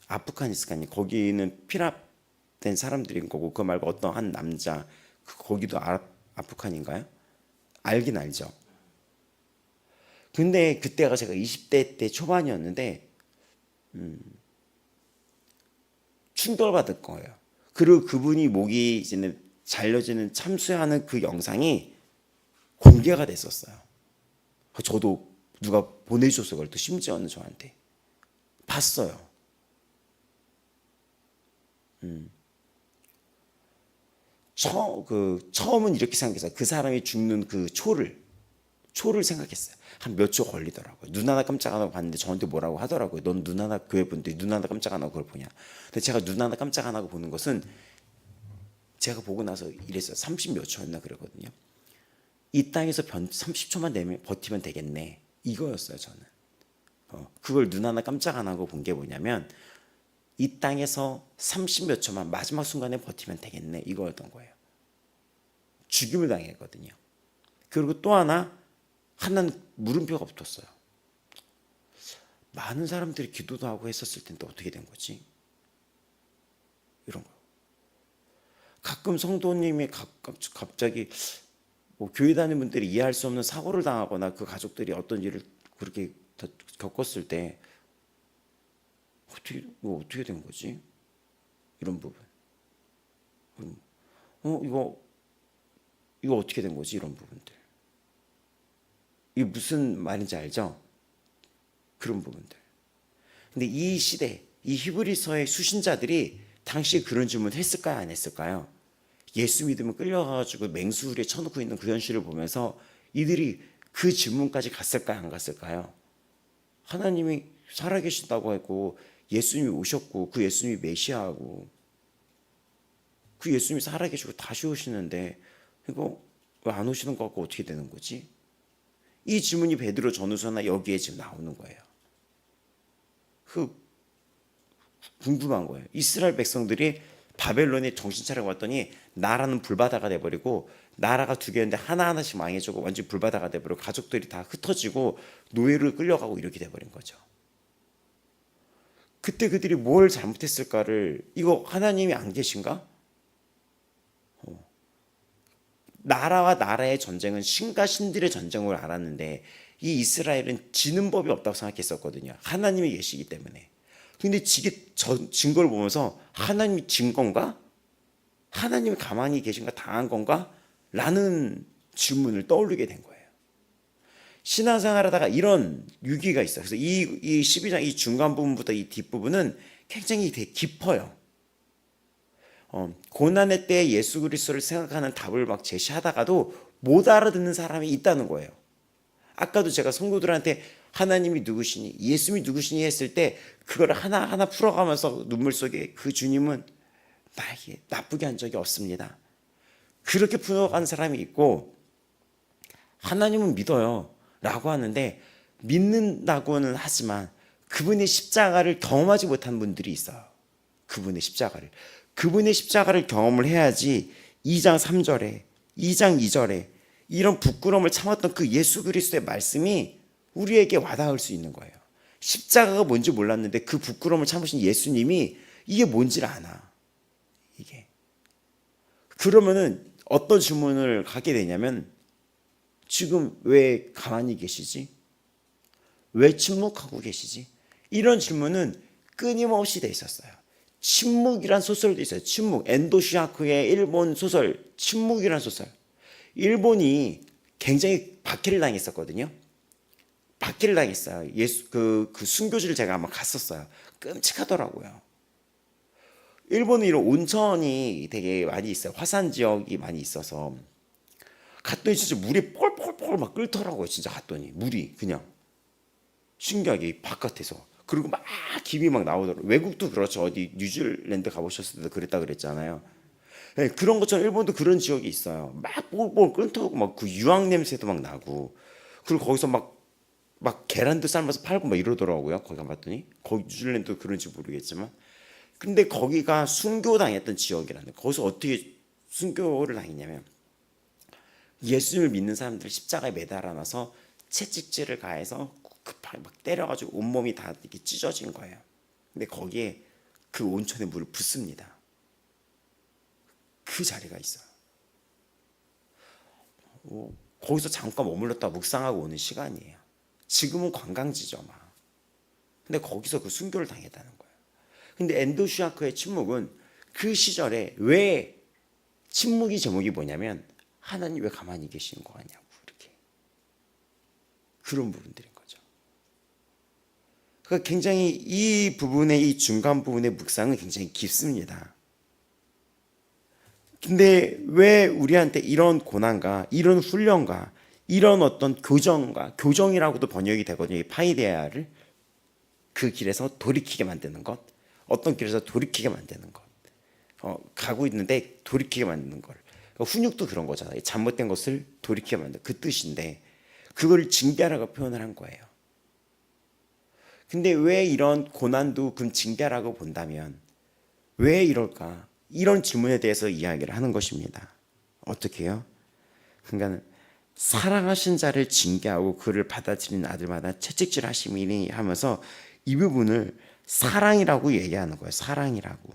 아프가니스탄이. 거기는 피랍된 사람들인 거고, 그 말고 어떤 한 남자, 거기도 아프간인가요? 알긴 알죠. 근데 그때가 제가 20대 때 초반이었는데 충돌받을 거예요. 그리고 그분이 목이 이제 잘려지는 참수하는 그 영상이 공개가 됐었어요. 저도 누가 보내줘서, 그걸 또 심지어는 저한테 봤어요. 처음은 이렇게 생각했어요. 그 사람이 죽는 그 초를, 초를 생각했어요. 한 몇 초 걸리더라고요. 눈 하나 깜짝 안 하고 봤는데 저한테 뭐라고 하더라고요. 넌 눈 하나 교회 분들이 눈 하나 깜짝 안 하고 그걸 보냐. 근데 제가 눈 하나 깜짝 안 하고 보는 것은 제가 보고 나서 이랬어요. 30 몇 초였나 그러거든요. 이 땅에서 30초만 내면 버티면 되겠네. 이거였어요 저는. 그걸 눈 하나 깜짝 안 하고 본 게 뭐냐면 이 땅에서 30 몇 초만 마지막 순간에 버티면 되겠네. 이거였던 거예요. 죽임을 당했거든요. 그리고 또 하나는 물음표가 붙었어요. 많은 사람들이 기도도 하고 했었을 텐데 어떻게 된 거지? 이런 거. 가끔 성도님이 갑자기 뭐 교회 다니는 분들이 이해할 수 없는 사고를 당하거나 그 가족들이 어떤 일을 그렇게 겪었을 때 어떻게 된 거지? 이런 부분. 이거 어떻게 된 거지? 이런 부분들. 이게 무슨 말인지 알죠? 그런 부분들. 근데 이 시대, 이 히브리서의 수신자들이 당시에 그런 질문을 했을까요? 안 했을까요? 예수 믿으면 끌려가가지고 맹수울에 쳐놓고 있는 그 현실을 보면서 이들이 그 질문까지 갔을까요? 안 갔을까요? 하나님이 살아계신다고 했고 예수님이 오셨고 그 예수님이 메시아하고 그 예수님이 살아계시고 다시 오시는데 이거 왜 안 오시는 것 같고 어떻게 되는 거지? 이 질문이 베드로 전후서나 여기에 지금 나오는 거예요. 궁금한 거예요. 이스라엘 백성들이 바벨론에 정신 차려 왔더니 나라는 불바다가 돼버리고 나라가 두 개였는데 하나하나씩 망해지고 완전히 불바다가 돼버리고 가족들이 다 흩어지고 노예로 끌려가고 이렇게 돼버린 거죠. 그때 그들이 뭘 잘못했을까를 이거 하나님이 안 계신가? 나라와 나라의 전쟁은 신과 신들의 전쟁을 알았는데 이 이스라엘은 지는 법이 없다고 생각했었거든요. 하나님이 계시기 때문에. 근데 증거를 보면서 하나님이 진 건가? 하나님이 가만히 계신가? 당한 건가? 라는 질문을 떠올리게 된 거예요. 신앙생활 하다가 이런 유기가 있어요. 그래서 이 12장 이 중간 부분부터 이 뒷부분은 굉장히 되게 깊어요. 고난의 때에 예수 그리스도를 생각하는 답을 막 제시하다가도 못 알아듣는 사람이 있다는 거예요. 아까도 제가 성도들한테 하나님이 누구시니 예수님이 누구시니 했을 때 그걸 하나하나 풀어가면서 눈물 속에 그 주님은 나에게 나쁘게 한 적이 없습니다. 그렇게 풀어간 사람이 있고 하나님은 믿어요 라고 하는데 믿는다고는 하지만 그분의 십자가를 경험하지 못한 분들이 있어요. 그분의 십자가를 경험을 해야지 2장 3절에 2장 2절에 이런 부끄러움을 참았던 그 예수 그리스도의 말씀이 우리에게 와닿을 수 있는 거예요. 십자가가 뭔지 몰랐는데 그 부끄러움을 참으신 예수님이 이게 뭔지를 아나. 이게. 그러면은 어떤 질문을 갖게 되냐면 지금 왜 가만히 계시지? 왜 침묵하고 계시지? 이런 질문은 끊임없이 돼 있었어요. 침묵이란 소설도 있어요. 침묵. 엔도 시아크의 일본 소설 침묵이란 소설. 일본이 굉장히 박해를 당했었거든요. 박해를 당했어요. 그 순교지를 제가 한번 갔었어요. 끔찍하더라고요. 일본은 이런 온천이 되게 많이 있어요. 화산 지역이 많이 있어서 갔더니 진짜 물이 폴폴폴 막 끓더라고요. 진짜 갔더니 물이 그냥 신기하게 바깥에서. 그리고 막 김이 막 나오더라고요. 외국도 그렇죠. 어디 뉴질랜드 가보셨을 때도 그랬다 그랬잖아요. 네, 그런 것처럼 일본도 그런 지역이 있어요. 막 폴폴 끓더라고 막 그 유황 냄새도 막 나고 그리고 거기서 막 계란도 삶아서 팔고 막 이러더라고요. 거기 가봤더니 거기 뉴질랜드 그런지 모르겠지만 근데 거기가 순교당했던 지역이라는 거기서 어떻게 순교를 당했냐면 예수님을 믿는 사람들을 십자가에 매달아놔서 채찍질을 가해서 급하게 막 때려가지고 온몸이 다 이렇게 찢어진 거예요. 근데 거기에 그 온천에 물을 붓습니다. 그 자리가 있어요. 거기서 잠깐 머물렀다 묵상하고 오는 시간이에요. 지금은 관광지죠 막. 근데 거기서 그 순교를 당했다는 거예요. 근데 엔도 시아크의 침묵은 그 시절에 왜 침묵이 제목이 뭐냐면 하나님 왜 가만히 계시는 거 같냐고 이렇게 그런 부분들인 거죠. 그러니까 굉장히 이 부분의 이 중간 부분의 묵상은 굉장히 깊습니다. 근데 왜 우리한테 이런 고난과 이런 훈련과 이런 어떤 교정이라고도 번역이 되거든요. 이 파이데아를 그 길에서 돌이키게 만드는 것, 어떤 길에서 돌이키게 만드는 것, 가고 있는데 돌이키게 만드는 걸. 그러니까 훈육도 그런 거잖아요. 잘못된 것을 돌이키게 만드는 그 뜻인데 그걸 징계라고 표현을 한 거예요. 근데 왜 이런 고난도 그럼 징계라고 본다면 왜 이럴까? 이런 질문에 대해서 이야기를 하는 것입니다. 어떻게 해요? 그러니까 사랑하신 자를 징계하고 그를 받아들이는 아들마다 채찍질 하심이니 하면서 이 부분을 사랑이라고 얘기하는 거예요. 사랑이라고.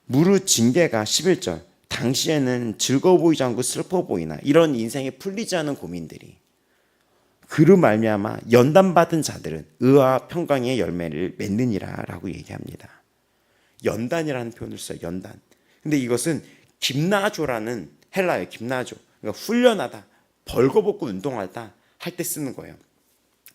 무릇 징계가 11절 당시에는 즐거워 보이지 않고 슬퍼 보이나 이런 인생에 풀리지 않은 고민들이 그로 말미암아 연단받은 자들은 의와 평강의 열매를 맺느니라라고 얘기합니다. 연단이라는 표현을 써요. 연단. 근데 이것은 김나조라는 헬라어예요. 김나조. 그러니까 훈련하다, 벌거벗고 운동하다 할 때 쓰는 거예요.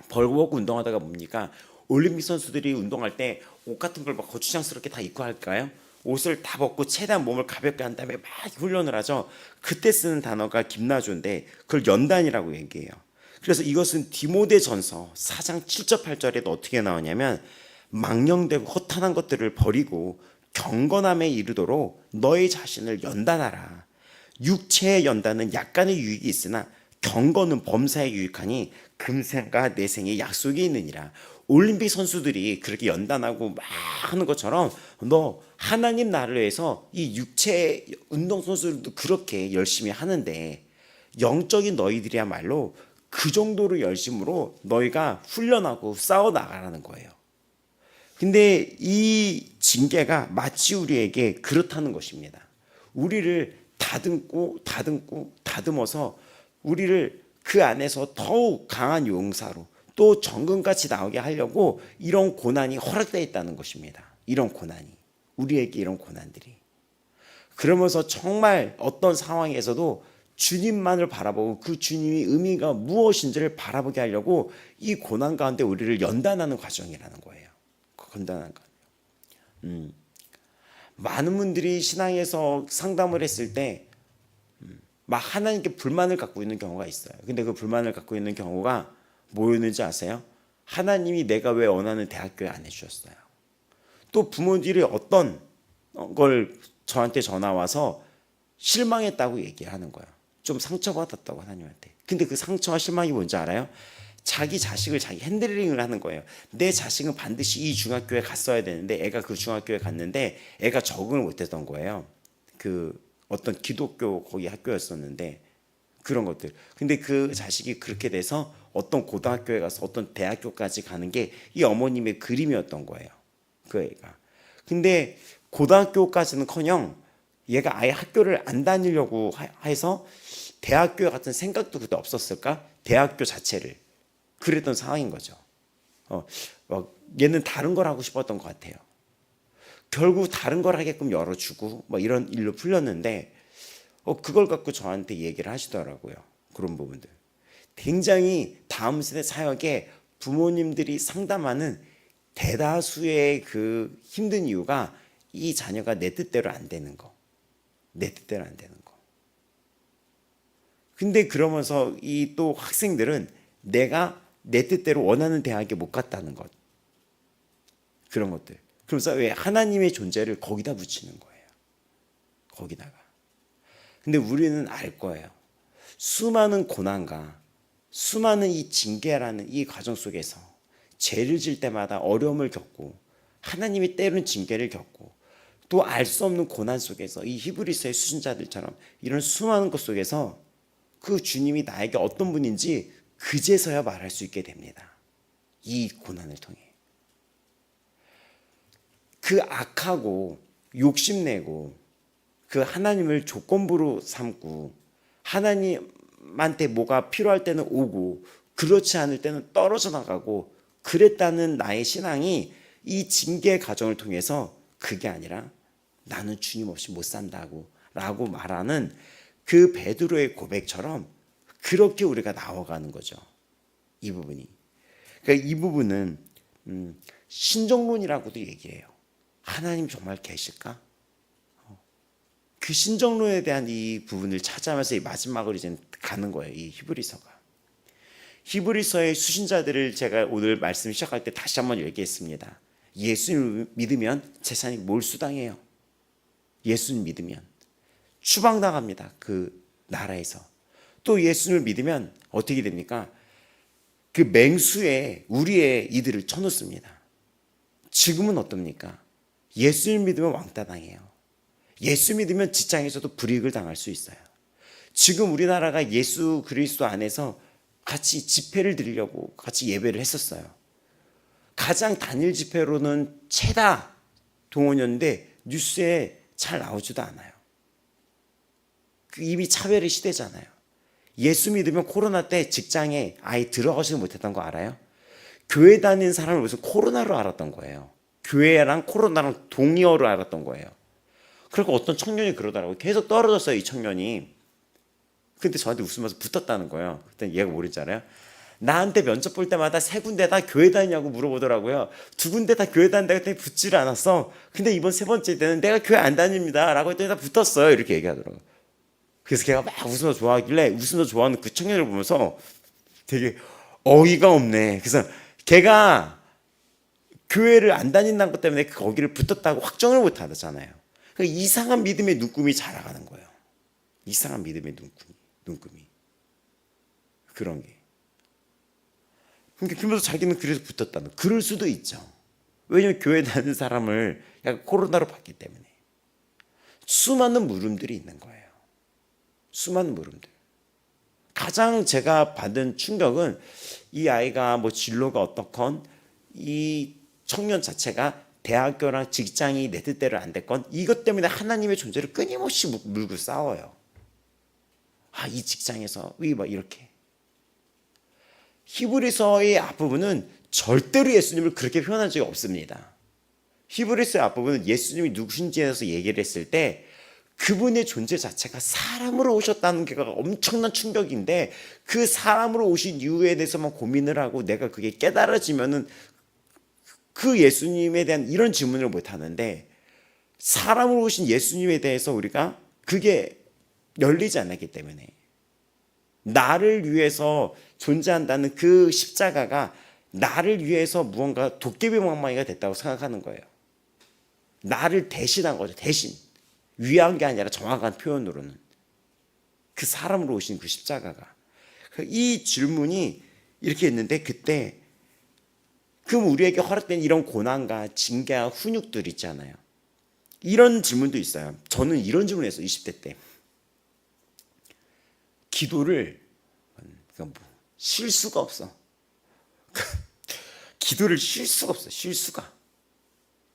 벌거벗고 운동하다가 뭡니까? 올림픽 선수들이 운동할 때 옷 같은 걸 막 거추장스럽게 다 입고 할까요? 옷을 다 벗고 최대한 몸을 가볍게 한 다음에 막 훈련을 하죠. 그때 쓰는 단어가 김나조인데 그걸 연단이라고 얘기해요. 그래서 이것은 디모데전서 4장 7절 8절에도 어떻게 나오냐면 망령되고 허탄한 것들을 버리고 경건함에 이르도록 너의 자신을 연단하라. 육체의 연단은 약간의 유익이 있으나 경건은 범사에 유익하니 금생과 내생에 약속이 있느니라. 올림픽 선수들이 그렇게 연단하고 막 하는 것처럼 너 하나님 나라를 위해서 이 육체 운동 선수들도 그렇게 열심히 하는데 영적인 너희들이야말로 그 정도로 열심으로 너희가 훈련하고 싸워 나가라는 거예요. 근데 이 징계가 마치 우리에게 그렇다는 것입니다. 우리를 다듬어서 우리를 그 안에서 더욱 강한 용사로 또 정금같이 나오게 하려고 이런 고난이 허락되어 있다는 것입니다. 이런 고난이. 우리에게 이런 고난들이. 그러면서 정말 어떤 상황에서도 주님만을 바라보고 그 주님의 의미가 무엇인지를 바라보게 하려고 이 고난 가운데 우리를 연단하는 과정이라는 거예요. 연단하는 거예요. 많은 분들이 신앙에서 상담을 했을 때 막 하나님께 불만을 갖고 있는 경우가 있어요. 근데 그 불만을 갖고 있는 경우가 뭐였는지 아세요? 하나님이 내가 왜 원하는 대학교에 안 해주셨어요. 또 부모들이 어떤 걸 저한테 전화 와서 실망했다고 얘기하는 거예요. 좀 상처받았다고 하나님한테. 근데 그 상처와 실망이 뭔지 알아요? 자기 자식을 자기 핸들링을 하는 거예요. 내 자식은 반드시 이 중학교에 갔어야 되는데 애가 그 중학교에 갔는데 애가 적응을 못했던 거예요. 그 어떤 기독교 거기 학교였었는데 그런 것들. 근데 그 자식이 그렇게 돼서 어떤 고등학교에 가서 어떤 대학교까지 가는 게 이 어머님의 그림이었던 거예요. 그 애가. 근데 고등학교까지는커녕 얘가 아예 학교를 안 다니려고 해서 대학교 같은 생각도 그때 없었을까? 대학교 자체를. 그랬던 상황인 거죠. 얘는 다른 걸 하고 싶었던 것 같아요. 결국 다른 걸 하게끔 열어주고 뭐 이런 일로 풀렸는데 그걸 갖고 저한테 얘기를 하시더라고요. 그런 부분들. 굉장히 다음 세대 사역에 부모님들이 상담하는 대다수의 그 힘든 이유가 이 자녀가 내 뜻대로 안 되는 거. 내 뜻대로 안 되는 거. 근데 그러면서 이 또 학생들은 내가 내 뜻대로 원하는 대학에 못 갔다는 것. 그런 것들. 그러면서 왜 하나님의 존재를 거기다 붙이는 거예요. 거기다가. 근데 우리는 알 거예요. 수많은 고난과 수많은 이 징계라는 이 과정 속에서 죄를 질 때마다 어려움을 겪고 하나님이 때로는 징계를 겪고 또 알 수 없는 고난 속에서 이 히브리서의 수신자들처럼 이런 수많은 것 속에서 그 주님이 나에게 어떤 분인지 그제서야 말할 수 있게 됩니다. 이 고난을 통해. 그 악하고 욕심내고 그 하나님을 조건부로 삼고 하나님한테 뭐가 필요할 때는 오고 그렇지 않을 때는 떨어져 나가고 그랬다는 나의 신앙이 이 징계 과정을 통해서 그게 아니라 나는 주님 없이 못 산다고 라고 말하는 그 베드로의 고백처럼 그렇게 우리가 나와가는 거죠. 이 부분이. 그러니까 이 부분은 신정론이라고도 얘기해요. 하나님 정말 계실까? 그 신정론에 대한 이 부분을 찾아가면서 이 마지막으로 이제 가는 거예요. 이 히브리서가. 히브리서의 수신자들을 제가 오늘 말씀 시작할 때 다시 한번 얘기했습니다. 예수님을 믿으면 재산이 몰수당해요. 예수님 믿으면 추방당합니다. 그 나라에서. 또 예수님을 믿으면 어떻게 됩니까? 그 맹수에 우리의 이들을 쳐놓습니다. 지금은 어떻습니까? 예수님 믿으면 왕따 당해요. 예수 믿으면 직장에서도 불이익을 당할 수 있어요. 지금 우리나라가 예수 그리스도 안에서 같이 집회를 드리려고 같이 예배를 했었어요. 가장 단일 집회로는 최다 동원이었는데 뉴스에 잘 나오지도 않아요. 이미 차별의 시대잖아요. 예수 믿으면 코로나 때 직장에 아예 들어가지 못했던 거 알아요? 교회 다니는 사람을 무슨 코로나로 알았던 거예요. 교회랑 코로나랑 동의어로 알았던 거예요. 그리고 어떤 청년이 그러더라고요. 계속 떨어졌어요, 이 청년이. 근데 저한테 웃으면서 붙었다는 거예요. 그때 얘가 뭐랬지 알아요? 나한테 면접 볼 때마다 세 군데 다 교회 다니냐고 물어보더라고요. 두 군데 다 교회 다닌다 했더니 붙지를 않았어. 근데 이번 세 번째 때는 내가 교회 안 다닙니다 라고 했더니 다 붙었어요. 이렇게 얘기하더라고요. 그래서 걔가 막 웃으면서 좋아하길래 웃으면서 좋아하는 그 청년을 보면서 되게 어이가 없네. 그래서 걔가 교회를 안 다닌다는 것 때문에 거기를 붙었다고 확정을 못 하잖아요. 그러니까 이상한 믿음의 눈금이 자라가는 거예요. 이상한 믿음의 눈금이. 그런 게. 그러면서 자기는 그래서 붙었다는. 그럴 수도 있죠. 왜냐하면 교회 다니는 사람을 약간 코로나로 봤기 때문에. 수많은 물음들이 있는 거예요. 수많은 물음들. 가장 제가 받은 충격은 이 아이가 뭐 진로가 어떻건 이 청년 자체가 대학교랑 직장이 내 뜻대로 안 됐건 이것 때문에 하나님의 존재를 끊임없이 물고 싸워요. 아, 이 직장에서 막 이렇게. 히브리서의 앞부분은 절대로 예수님을 그렇게 표현한 적이 없습니다. 히브리서의 앞부분은 예수님이 누구신지에 대해서 얘기를 했을 때 그분의 존재 자체가 사람으로 오셨다는 게 엄청난 충격인데 그 사람으로 오신 이유에 대해서만 고민을 하고 내가 그게 깨달아지면은 그 예수님에 대한 이런 질문을 못 하는데 사람으로 오신 예수님에 대해서 우리가 그게 열리지 않았기 때문에 나를 위해서 존재한다는 그 십자가가 나를 위해서 무언가 도깨비 방망이가 됐다고 생각하는 거예요. 나를 대신한 거죠. 대신. 위한 게 아니라 정확한 표현으로는. 그 사람으로 오신 그 십자가가. 이 질문이 이렇게 있는데 그때 그럼 우리에게 허락된 이런 고난과 징계와 훈육들 있잖아요. 이런 질문도 있어요. 저는 이런 질문을 했어요. 20대 때. 기도를 쉴 수가 없어. 기도를 쉴 수가 없어. 쉴 수가.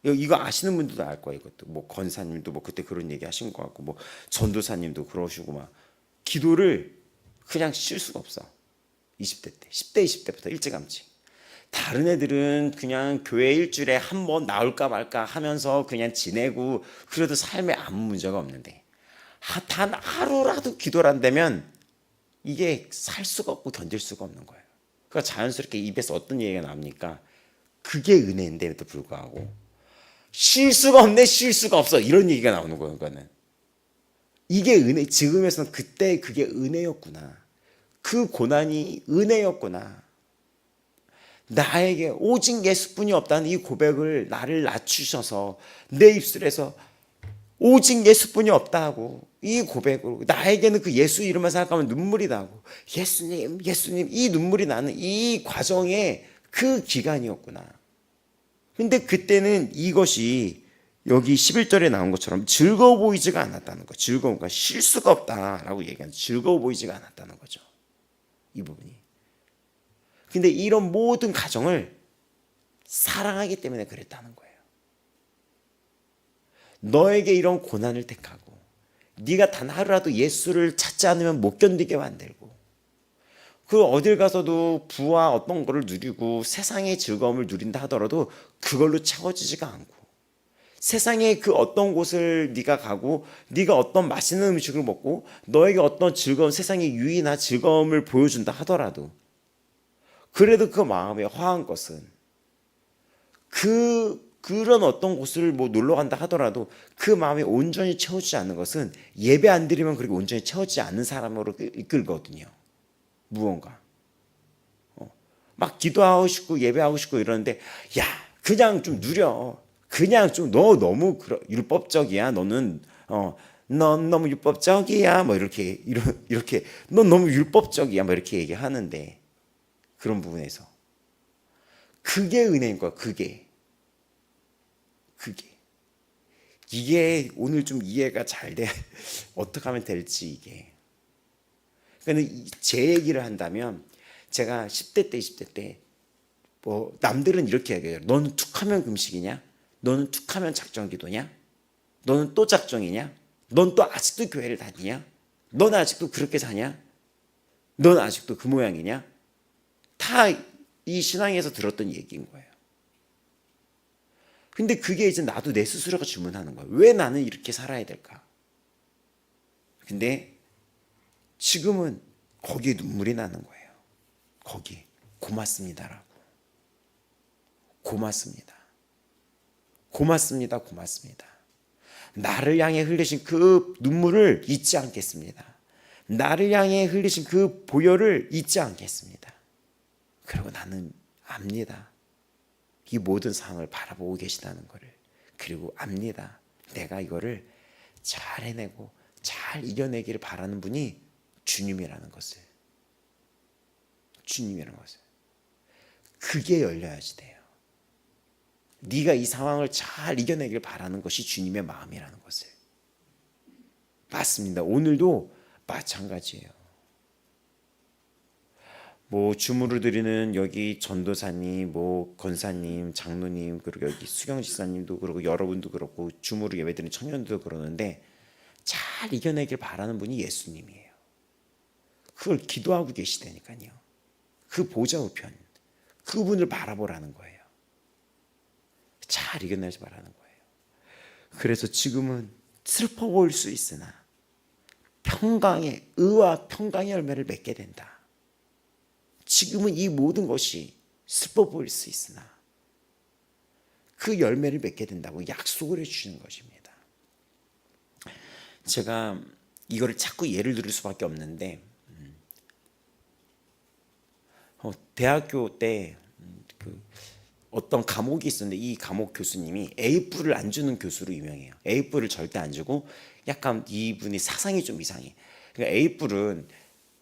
이거 아시는 분들도 알 거예요. 이것도 뭐 권사님도 뭐 그때 그런 얘기 하신 것 같고 뭐 전도사님도 그러시고 막 기도를 그냥 쉴 수가 없어. 20대 때, 10대, 20대부터 일찌감치. 다른 애들은 그냥 교회 일주일에 한 번 나올까 말까 하면서 그냥 지내고 그래도 삶에 아무 문제가 없는데 단 하루라도 기도를 안 되면 이게 살 수가 없고 견딜 수가 없는 거예요. 그러니까 자연스럽게 입에서 어떤 얘기가 나옵니까? 그게 은혜인데도 불구하고 쉴 수가 없네, 쉴 수가 없어 이런 얘기가 나오는 거예요. 그거는 이게 은혜. 지금에서는 그때 그게 은혜였구나. 그 고난이 은혜였구나. 나에게 오직 예수뿐이 없다는 이 고백을 나를 낮추셔서 내 입술에서 오직 예수뿐이 없다고 이 고백으로 나에게는 그 예수 이름만 생각하면 눈물이 나고 예수님 예수님 이 눈물이 나는 이 과정의 그 기간이었구나. 근데 그때는 이것이 여기 11절에 나온 것처럼 즐거워 보이지가 않았다는 거. 즐거움과 쉴 수가 없다라고 얘기하는 즐거워 보이지가 않았다는 거죠. 이 부분이. 근데 이런 모든 가정을 사랑하기 때문에 그랬다는 거예요. 너에게 이런 고난을 택하고 네가 단 하루라도 예수를 찾지 않으면 못 견디게 만들고 그 어딜 가서도 부와 어떤 거를 누리고 세상의 즐거움을 누린다 하더라도 그걸로 채워지지가 않고 세상의 그 어떤 곳을 네가 가고 네가 어떤 맛있는 음식을 먹고 너에게 어떤 즐거운 세상의 유의나 즐거움을 보여준다 하더라도 그래도 그 마음에 허한 것은 그 그런 어떤 곳을 뭐 놀러 간다 하더라도 그 마음이 온전히 채워지지 않는 것은 예배 안 드리면 그렇게 온전히 채워지지 않는 사람으로 이끌거든요. 무언가 막 기도하고 싶고 예배하고 싶고 이러는데 야 그냥 좀 누려. 그냥 좀 너 너무 율법적이야. 너는 넌 너무 율법적이야. 뭐 이렇게 넌 너무 율법적이야. 뭐 이렇게 얘기하는데 그런 부분에서 그게 은혜인 거야. 그게 이게 오늘 좀 이해가 잘 돼. 어떻게 하면 될지 이게. 그러니까 제 얘기를 한다면 제가 10대 때 20대 때 뭐 남들은 이렇게 얘기해요. 너는 툭하면 금식이냐? 너는 툭하면 작정기도냐? 너는 또 작정이냐? 넌 또 아직도 교회를 다니냐? 넌 아직도 그렇게 사냐? 넌 아직도 그 모양이냐? 다 이 신앙에서 들었던 얘기인 거예요. 근데 그게 이제 나도 내 스스로가 질문하는 거예요. 왜 나는 이렇게 살아야 될까? 근데 지금은 거기에 눈물이 나는 거예요. 거기 고맙습니다라고. 고맙습니다. 나를 향해 흘리신 그 눈물을 잊지 않겠습니다. 나를 향해 흘리신 그 보혈을 잊지 않겠습니다. 그리고 나는 압니다. 이 모든 상황을 바라보고 계시다는 것을. 그리고 압니다. 내가 이거를 잘 해내고 잘 이겨내기를 바라는 분이 주님이라는 것을. 그게 열려야지 돼요. 네가 이 상황을 잘 이겨내길 바라는 것이 주님의 마음이라는 것을. 맞습니다. 오늘도 마찬가지예요. 뭐 주무를 드리는 여기 전도사님, 뭐 권사님, 장로님, 그리고 여기 수경 지사님도 그렇고 여러분도 그렇고 주무를 예배드리는 청년들도 그러는데 잘 이겨내길 바라는 분이 예수님이에요. 그걸 기도하고 계시다니까요. 그 보좌 우편, 그분을 바라보라는 거예요. 잘 이겨내지 말라는 거예요. 그래서 지금은 슬퍼 보일 수 있으나 평강의 의와 평강의 열매를 맺게 된다. 지금은 이 모든 것이 슬퍼 보일 수 있으나 그 열매를 맺게 된다고 약속을 해주시는 것입니다. 제가 이거를 자꾸 예를 들을 수밖에 없는데 대학교 때 어떤 과목이 있었는데 이 과목 교수님이 A뿔을 안 주는 교수로 유명해요. A뿔을 절대 안 주고 약간 이분이 사상이 좀 이상해. 그러니까 A뿔은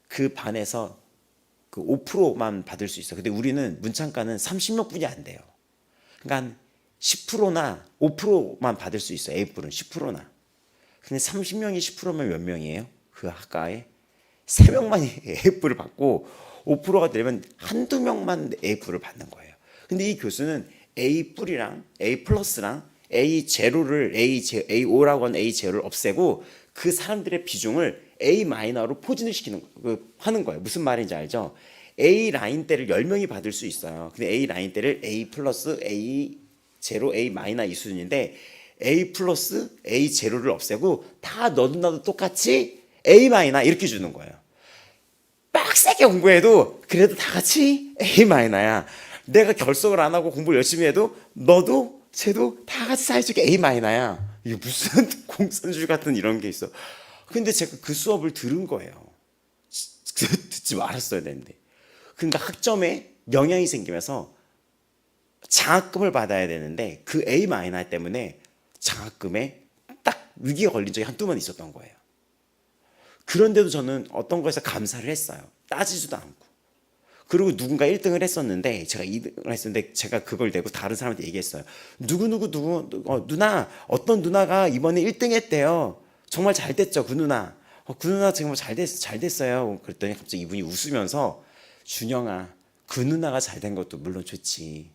그 반에서 그 5%만 받을 수 있어. 근데 우리는 문창과는 30몇 분이 안 돼요. 그러니까 한 10%나 5%만 받을 수 있어요. A뿔은 10%나. 근데 30명이 10%면 몇 명이에요? 그 학과에 3명만이 A뿔을 받고 5%가 되면 한두 명만 A뿔을 받는 거예요. 근데 이 교수는 A뿔이랑 A 플러스랑 A 제로를 A5라고 하는 A 제로를 없애고 그 사람들의 비중을 A 마이너로 포진을 하는 거예요. 무슨 말인지 알죠? A 라인대를 10명이 받을 수 있어요. 근데 A 라인대를 A 플러스 A 제로 A 마이너 이 수준인데 A 플러스 A 제로를 없애고 다 너도 나도 똑같이 A 마이너 이렇게 주는 거예요. 빡세게 공부해도 그래도 다 같이 A 마이너야. 내가 결석을 안 하고 공부를 열심히 해도 너도 쟤도 다 같이 사이좋게 A 마이너야. 이게 무슨 공산주의 같은 이런 게 있어. 근데 제가 그 수업을 들은 거예요. 듣지 말았어야 되는데. 그러니까 학점에 영향이 생기면서 장학금을 받아야 되는데 그 A 마이너 때문에 장학금에 딱 위기가 걸린 적이 한두 번 있었던 거예요. 그런데도 저는 어떤 거에서 감사를 했어요. 따지지도 않고. 그리고 누군가 1등을 했었는데 제가 2등을 했었는데 제가 그걸 내고 다른 사람한테 얘기했어요. 누나 어떤 누나가 이번에 1등 했대요. 정말 잘 됐죠 그 누나. 그 누나 정말 잘 됐어요. 그랬더니 갑자기 이분이 웃으면서 준영아 그 누나가 잘 된 것도 물론 좋지.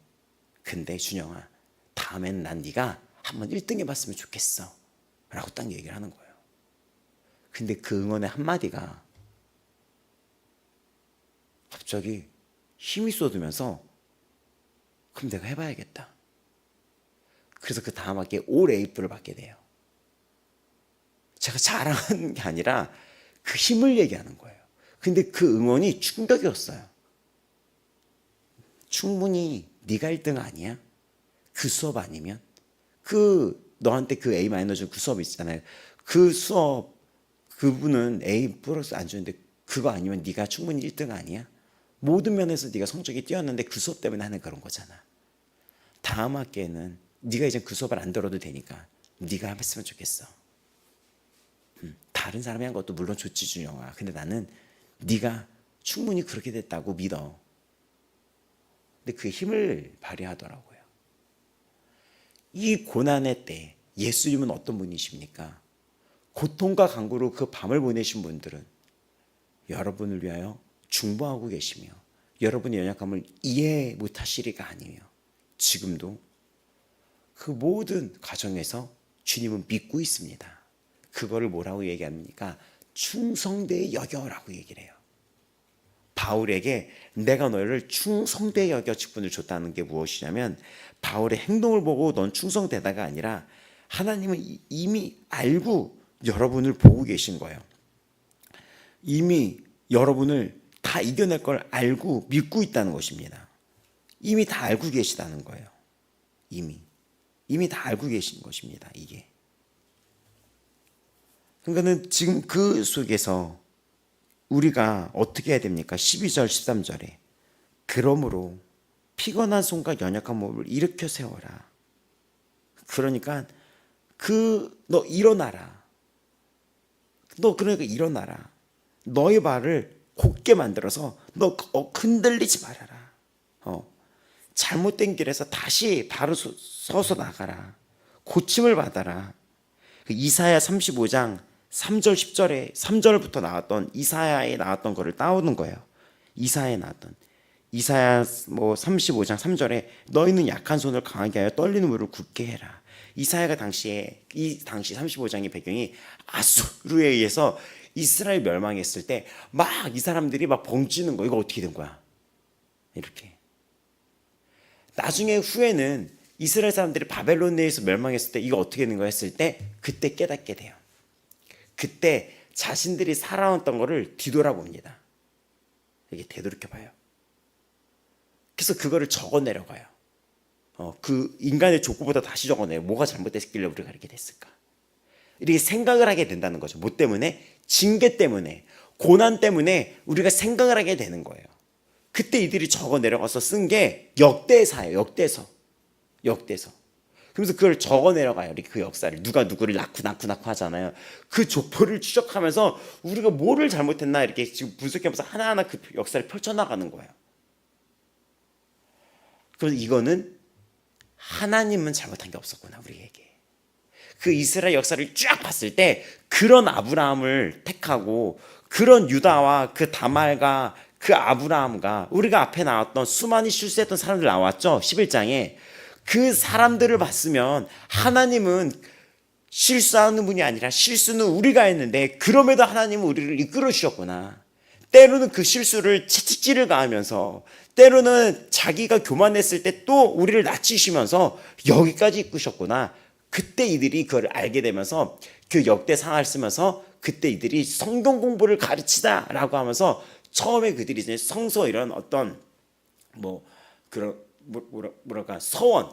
근데 준영아 다음엔 난 네가 한번 1등 해봤으면 좋겠어 라고 딱 얘기를 하는 거예요. 근데 그 응원의 한마디가 갑자기 힘이 쏟으면서 그럼 내가 해봐야겠다. 그래서 그 다음 학기에 올 A뿔을 받게 돼요. 제가 자랑하는 게 아니라 그 힘을 얘기하는 거예요. 근데 그 응원이 충격이었어요. 충분히 네가 1등 아니야? 그 수업 아니면 그 너한테 그 A 마이너 준 그 수업 있잖아요. 그 수업 그분은 A 플러스 안 주는데 그거 아니면 네가 충분히 1등 아니야? 모든 면에서 네가 성적이 뛰었는데 그 수업 때문에 하는 그런 거잖아. 다음 학기에는 네가 이제 그 수업을 안 들어도 되니까 네가 했으면 좋겠어. 다른 사람이 한 것도 물론 좋지 준영아. 근데 나는 네가 충분히 그렇게 됐다고 믿어. 근데 그 힘을 발휘하더라고요. 이 고난의 때 예수님은 어떤 분이십니까? 고통과 간구로 그 밤을 보내신 분들은 여러분을 위하여 중보하고 계시며 여러분의 연약함을 이해 못하시리가 아니며 지금도 그 모든 과정에서 주님은 믿고 있습니다. 그거를 뭐라고 얘기합니까? 충성되이 여겨라고 얘기를 해요. 바울에게 내가 너를 충성되이 여겨 직분을 줬다는 게 무엇이냐면 바울의 행동을 보고 넌 충성되다가 아니라 하나님은 이미 알고 여러분을 보고 계신 거예요. 이미 여러분을 다 이겨낼 걸 알고 믿고 있다는 것입니다. 이미 다 알고 계시다는 거예요. 이미 다 알고 계신 것입니다. 이게. 그러니까는 지금 그 속에서 우리가 어떻게 해야 됩니까? 12절 13절에 그러므로 피곤한 손과 연약한 몸을 일으켜 세워라. 그러니까 너 일어나라. 너 그러니까 일어나라. 너의 발을 곧게 만들어서 너 흔들리지 말아라. 잘못된 길에서 다시 바로 서서 나가라. 고침을 받아라. 이사야 35장 3절 10절에 3절부터 나왔던 이사야에 나왔던 거를 따오는 거예요. 이사야에 나왔던 이사야 35장 3절에 너희는 약한 손을 강하게 하여 떨리는 무릎을 굳게 해라. 이사야가 당시 35장의 배경이 아수르에 의해서 이스라엘 멸망했을 때 막 이 사람들이 막 벙찌는 거. 이거 어떻게 된 거야? 이렇게. 나중에 후에는 이스라엘 사람들이 바벨론에 의해서 멸망했을 때 이거 어떻게 된 거야 했을 때 그때 깨닫게 돼요. 그때 자신들이 살아왔던 거를 뒤돌아봅니다. 이게 되돌이켜봐요. 그래서 그거를 적어내려가요. 그 인간의 족구보다 다시 적어내요. 뭐가 잘못됐길래 우리가 이렇게 됐을까? 이렇게 생각을 하게 된다는 거죠. 뭐 때문에? 징계 때문에, 고난 때문에 우리가 생각을 하게 되는 거예요. 그때 이들이 적어내려가서 쓴 게 역대사예요. 역대서. 그러면서 그걸 적어내려가요. 그 역사를. 누가 누구를 낳고 하잖아요. 그 족보를 추적하면서 우리가 뭐를 잘못했나 이렇게 지금 분석하면서 하나하나 그 역사를 펼쳐나가는 거예요. 그래서 이거는 하나님은 잘못한 게 없었구나 우리에게. 그 이스라엘 역사를 쫙 봤을 때 그런 아브라함을 택하고 그런 유다와 그 다말과 그 아브라함과 우리가 앞에 나왔던 수많이 실수했던 사람들 나왔죠. 11장에. 그 사람들을 봤으면 하나님은 실수하는 분이 아니라 실수는 우리가 했는데 그럼에도 하나님은 우리를 이끌어 주셨구나. 때로는 그 실수를 채찍질을 가하면서 때로는 자기가 교만했을 때 또 우리를 낮추시면서 여기까지 이끄셨구나. 그때 이들이 그걸 알게 되면서 그 역대상을 쓰면서 그때 이들이 성경 공부를 가르치다라고 하면서 처음에 그들이 이제 성서 이런 어떤 뭐랄까 서원,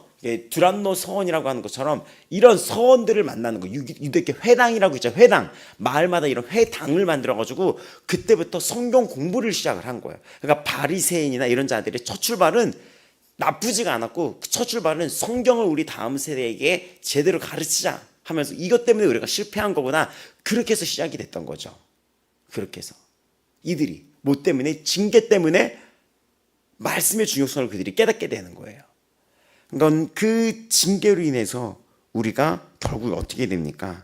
두란노 서원이라고 하는 것처럼 이런 서원들을 만나는 거. 유대교 회당이라고 있죠. 회당. 마을마다 이런 회당을 만들어가지고 그때부터 성경 공부를 시작을 한 거예요. 그러니까 바리새인이나 이런 자들의 첫 출발은 나쁘지가 않았고 첫 출발은 성경을 우리 다음 세대에게 제대로 가르치자 하면서 이것 때문에 우리가 실패한 거구나. 그렇게 해서 시작이 됐던 거죠. 그렇게 해서 이들이 뭐 때문에? 징계 때문에 말씀의 중요성을 그들이 깨닫게 되는 거예요. 그러니까 그 징계로 인해서 우리가 결국 어떻게 됩니까?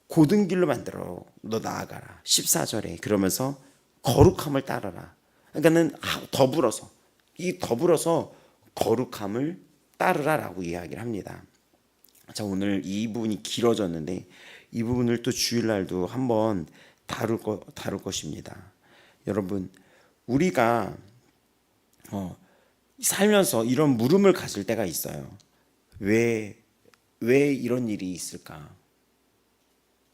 고든 길로 만들어 너 나아가라. 14절에 그러면서 거룩함을 따르라. 그러니까는 더불어서 거룩함을 따르라라고 이야기를 합니다. 자, 오늘 이 부분이 길어졌는데 이 부분을 또 주일날도 한번 다룰 것입니다. 여러분, 우리가 살면서 이런 물음을 가질 때가 있어요. 왜 이런 일이 있을까?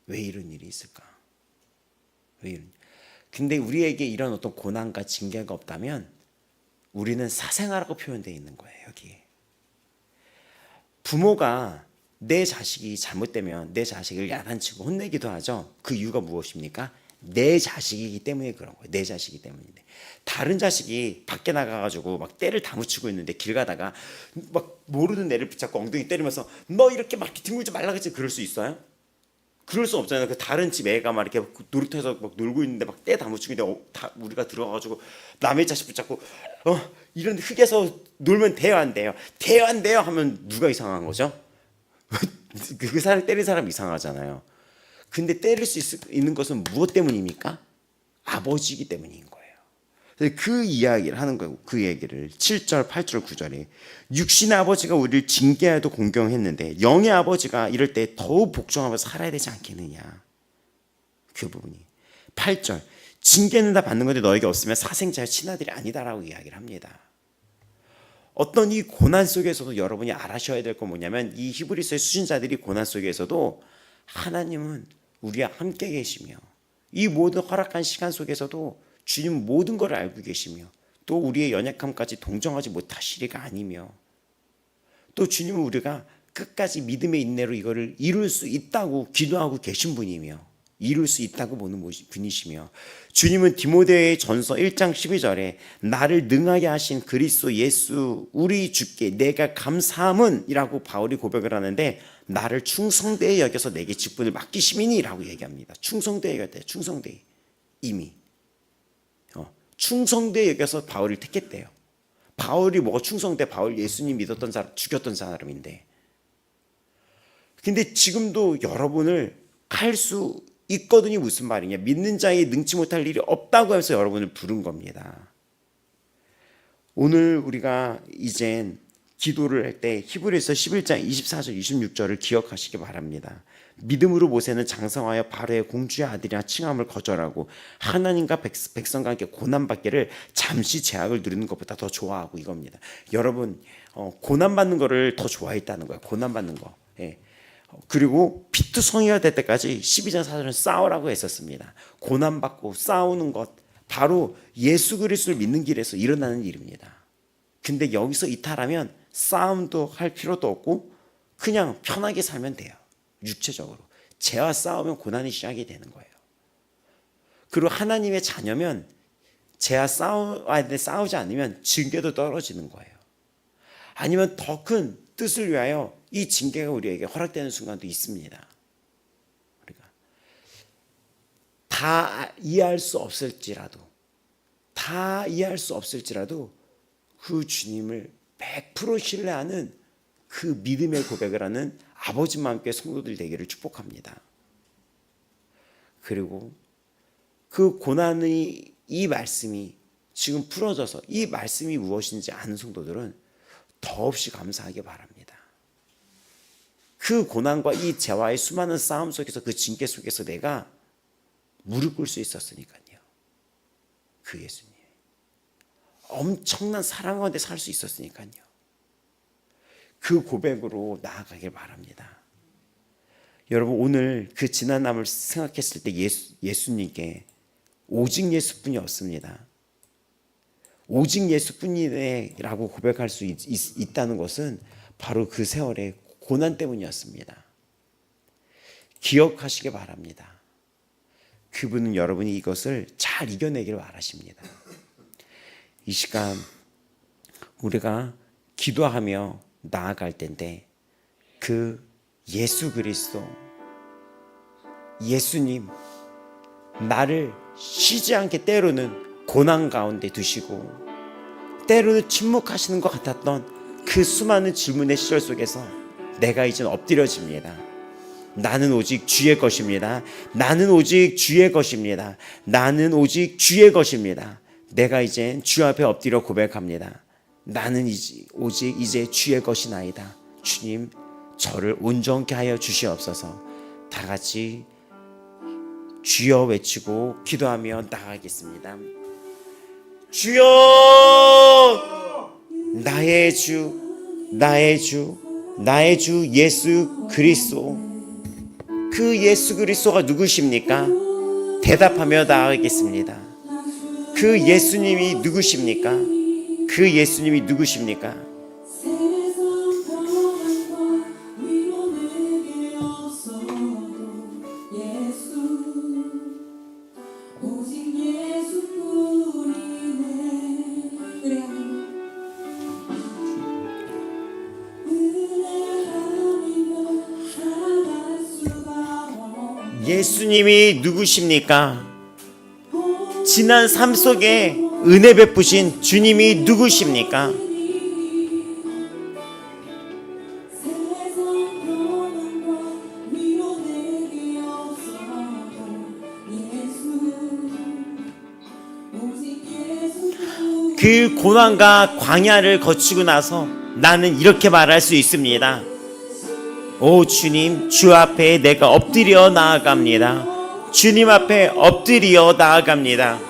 왜 이런 일이 있을까? 근데 우리에게 이런 어떤 고난과 징계가 없다면 우리는 사생아라고 표현되어 있는 거예요. 여기에 부모가 내 자식이 잘못되면 내 자식을 야단치고 혼내기도 하죠. 그 이유가 무엇입니까? 내 자식이기 때문에 그런 거예요. 내 자식이기 때문인데. 다른 자식이 밖에 나가가지고 막 때를 다 묻히고 있는데 길 가다가 막 모르는 애를 붙잡고 엉덩이 때리면서 너 이렇게 막 뒹굴지 말라 그랬지, 그럴 수 있어요? 그럴 수 없잖아요. 그 다른 집 애가 막 이렇게 놀이터에서 막 놀고 있는데 막 때 다 묻히고 있는데 다 우리가 들어가가지고 남의 자식 붙잡고 이런 흙에서 놀면 돼요, 안 돼요? 돼요, 안 돼요? 하면 누가 이상한 거죠? 그 사람 때린 사람 이상하잖아요. 근데 때릴 수 있는 것은 무엇 때문입니까? 아버지이기 때문인 거예요. 그 이야기를 하는 거예요. 그 얘기를 7절, 8절, 9절에 육신의 아버지가 우리를 징계하여도 공경했는데 영의 아버지가 이럴 때 더욱 복종하면서 살아야 되지 않겠느냐. 그 부분이 8절, 징계는 다 받는 건데 너에게 없으면 사생자의 친아들이 아니다라고 이야기를 합니다. 어떤 이 고난 속에서도 여러분이 알아셔야 될 건 뭐냐면, 이 히브리서의 수신자들이 고난 속에서도 하나님은 우리와 함께 계시며 이 모든 허락한 시간 속에서도 주님 모든 걸 알고 계시며 또 우리의 연약함까지 동정하지 못하시리가 아니며, 또 주님은 우리가 끝까지 믿음의 인내로 이거를 이룰 수 있다고 기도하고 계신 분이며 이룰 수 있다고 보는 분이시며, 주님은 디모데의 전서 1장 12절에 나를 능하게 하신 그리스도 예수 우리 주께 내가 감사함은 이라고 바울이 고백을 하는데, 나를 충성되이 여겨서 내게 직분을 맡기심이니 라고 얘기합니다. 충성되이 여겼대요. 충성되이. 이미 충성되이 여겨서 바울을 택했대요. 바울이 뭐가 충성돼? 바울 예수님 믿었던 사람, 죽였던 사람인데. 근데 지금도 여러분을 갈 수 있거든요. 무슨 말이냐? 믿는 자에게 능치 못할 일이 없다고 해서 여러분을 부른 겁니다. 오늘 우리가 이젠 기도를 할 때 히브리서 11장 24절 26절을 기억하시기 바랍니다. 믿음으로 모세는 장성하여 바로의 공주의 아들이라 칭함을 거절하고 하나님과 백성과 함께 고난받기를 잠시 제약을 누리는 것보다 더 좋아하고, 이겁니다. 여러분 고난받는 거를 더 좋아했다는 거예요. 고난받는 거. 예. 그리고 피투성이가 될 때까지 12장 4절은 싸우라고 했었습니다. 고난받고 싸우는 것, 바로 예수 그리스도를 믿는 길에서 일어나는 일입니다. 근데 여기서 이탈하면 싸움도 할 필요도 없고 그냥 편하게 살면 돼요. 육체적으로 죄와 싸우면 고난이 시작이 되는 거예요. 그리고 하나님의 자녀면 죄와 싸워야 돼, 싸우지 않으면 징계도 떨어지는 거예요. 아니면 더 큰 뜻을 위하여 이 징계가 우리에게 허락되는 순간도 있습니다. 우리가 다 이해할 수 없을지라도 그 주님을 100% 신뢰하는 그 믿음의 고백을 하는 아버지와 함께 성도들 되기를 축복합니다. 그리고 그 고난의 이 말씀이 지금 풀어져서 이 말씀이 무엇인지 아는 성도들은 더없이 감사하기 바랍니다. 그 고난과 이 죄와의 수많은 싸움 속에서, 그 징계 속에서 내가 무릎 꿇을 수 있었으니까요. 그 예수님 엄청난 사랑 가운데 살 수 있었으니까요. 그 고백으로 나아가길 바랍니다. 여러분, 오늘 그 지난 남을 생각했을 때 예수님께 오직 예수뿐이 없습니다. 오직 예수뿐이라고 고백할 수 있다는 것은 바로 그 세월의 고난 때문이었습니다. 기억하시기 바랍니다. 그분은 여러분이 이것을 잘 이겨내기를 바라십니다. 이 시간 우리가 기도하며 나아갈 텐데, 그 예수 그리스도, 예수님, 나를 쉬지 않게 때로는 고난 가운데 두시고 때로는 침묵하시는 것 같았던 그 수많은 질문의 시절 속에서 내가 이젠 엎드려집니다. 나는 오직 주의 것입니다. 나는 오직 주의 것입니다. 나는 오직 주의 것입니다. 내가 이젠 주 앞에 엎드려 고백합니다. 나는 오직 이제 주의 것이나이다. 주님, 저를 온전케 하여 주시옵소서. 다 같이 주여 외치고 기도하며 나가겠습니다. 주여, 나의 주, 나의 주, 나의 주 예수 그리스도, 그 예수 그리스도가 누구십니까? 대답하며 나아가겠습니다. 그 예수님이 누구십니까? 그 예수님이 누구십니까? 예수님이 누구십니까? 지난 삶 속에 은혜 베푸신 주님이 누구십니까? 그 고난과 광야를 거치고 나서 나는 이렇게 말할 수 있습니다. 오 주님, 주 앞에 내가 엎드려 나아갑니다. 주님 앞에 엎드려 나아갑니다.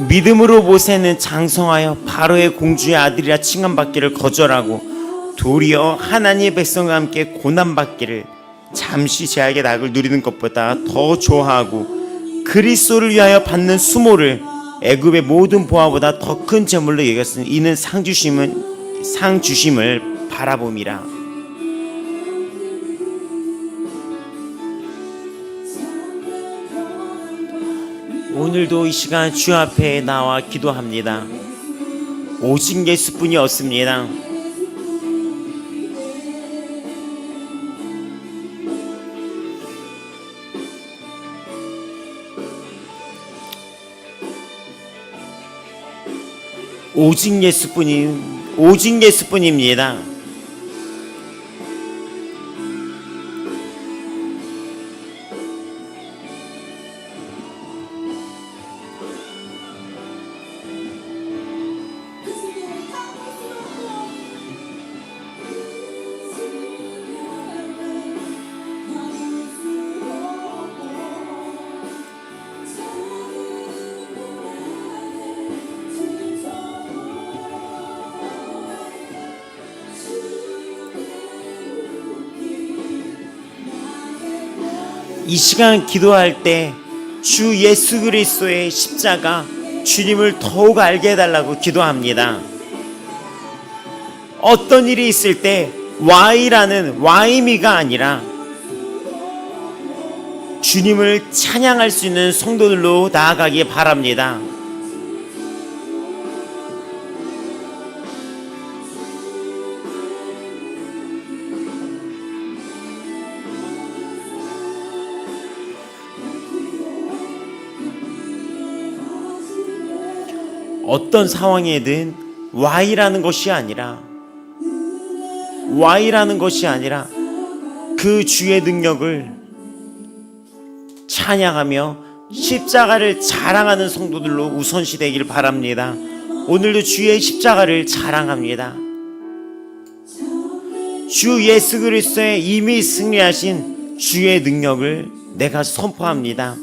믿음으로 모세는 장성하여 바로의 공주의 아들이라 칭함받기를 거절하고 도리어 하나님의 백성과 함께 고난받기를 잠시 제약의 낙을 누리는 것보다 더 좋아하고 그리스도를 위하여 받는 수모를 애굽의 모든 보화보다 더 큰 재물로 여겼으니 이는 상 주심을 바라봄이라. 오늘도 이 시간 주 앞에 나와 기도합니다. 오직 예수뿐이 없습니다. 오직 예수뿐입니다. 이 시간 기도할 때 주 예수 그리스도의 십자가 주님을 더욱 알게 해달라고 기도합니다. 어떤 일이 있을 때 와이라는 와이미가 아니라 주님을 찬양할 수 있는 성도들로 나아가기 바랍니다. 어떤 상황에든 Y라는 것이 아니라 그 주의 능력을 찬양하며 십자가를 자랑하는 성도들로 우선시 되길 바랍니다. 오늘도 주의 십자가를 자랑합니다. 주 예수 그리스도의 이미 승리하신 주의 능력을 내가 선포합니다.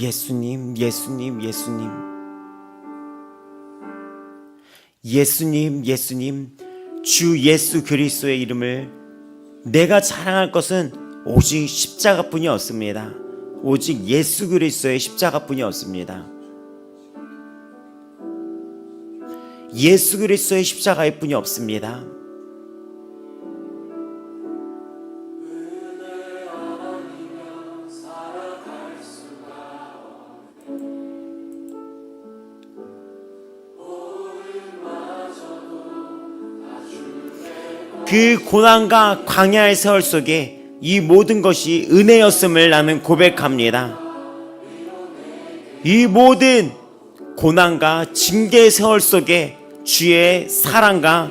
예수님, 예수님, 예수님, 예수님, 예수님, 주 예수 그리스도의 이름을 내가 자랑할 것은 오직 십자가뿐이 없습니다. 오직 예수 그리스도의 십자가뿐이 없습니다. 예수 그리스도의 십자가일 뿐이 없습니다. 그 고난과 광야의 세월 속에 이 모든 것이 은혜였음을 나는 고백합니다. 이 모든 고난과 징계의 세월 속에 주의 사랑과